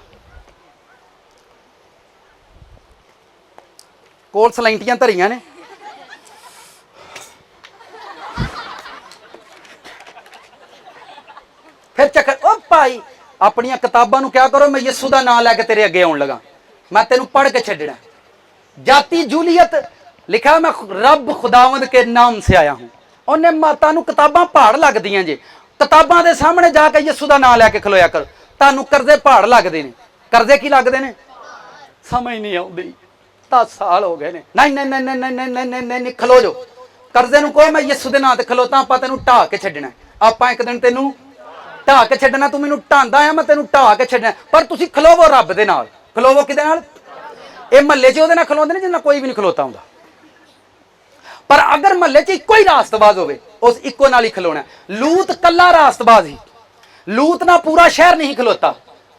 कोल सलाइंटियां धरियां ने, फिर चक्कर ओ भाई अपनी किताबां नूं क्या करो, मैं यसू दा नाम लैके तेरे अगे आउण लगा, मैं तेनू पढ़ के छड्डना। जाति जूलियत लिखा, मैं रब खुदावंद के नाम से आया हूं। उन्हें माता नूं किताबां पहाड़ लगदियां जे, किताबां दे सामने जाके यसू दा नाम लैके खलोया करो। तुहानूं करजे पहाड़ लगदे ने, करजे की लगदे ने समझ नहीं आउंदी, 10 साल हो गए ने। नहीं नहीं नहीं नहीं नहीं नहीं नहीं नहीं नहीं, खलो जो करजे नूं कहो मैं यसू दे नाम ते खलोता, आपां तैनूं ढा के छड्डना, आपां एक दिन तैनूं ढा के छड्डना, तू मैनूं ढांदा आ, मैं तैनूं ढा के छड्डना। पर तुसीं खलोवो रब दे नाल, खलोवो किहदे नाल? ये महल्ले च उहदे नाल खलोंदे ने जिन्ना कोई भी नहीं खलोता हुंदा। पर अगर महल्ले च इक्को ही रास्तबाज होवे, उस इक्को नाल ही खलोना। लूत कल्ला रास्तबाज ही, लूत ना पूरा शहर नहीं खलोता,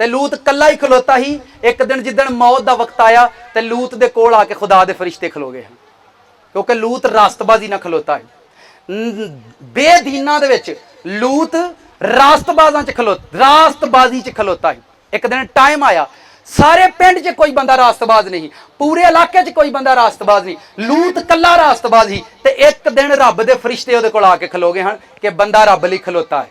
ते लूत कल्ला ही खलोता ही। एक दिन जिदन मौत दा वक्त आया ते लूत दे कोल आके खुदा दे फरिश्ते खलो गए हैं, क्योंकि लूत रास्तबाजी ना खलोता है। बेदीना दे विच लूत रास्तबाजां च रास्तबाजी च खलोता है। एक दिन टाइम आया, सारे पिंड च कोई बंदा रास्तबाज नहीं, पूरे इलाके च कोई बंदा रास्तबाज नहीं, लूत कल्ला रास्तबाज ही। ते एक दिन रब दे फरिश्ते उहदे कोल आके खलो गए हैं कि बंदा रब लई खलोता है।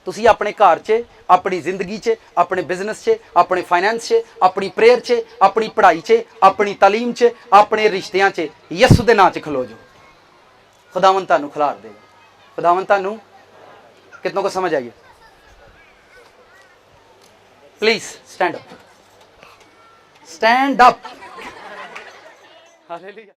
तुसी अपने घर च, अपनी जिंदगी च, अपने बिजनेस च, अपने फाइनेंस च, अपनी प्रेयर च, अपनी पढ़ाई च, अपनी तालीम च, अपने रिश्तियां च यसू दे नाम च खलो जो, खुदावंद तुहानूं खिलार देगा। खुदावंद तुहानूं, कितनों को समझ आई? Please stand up, stand up. Hallelujah.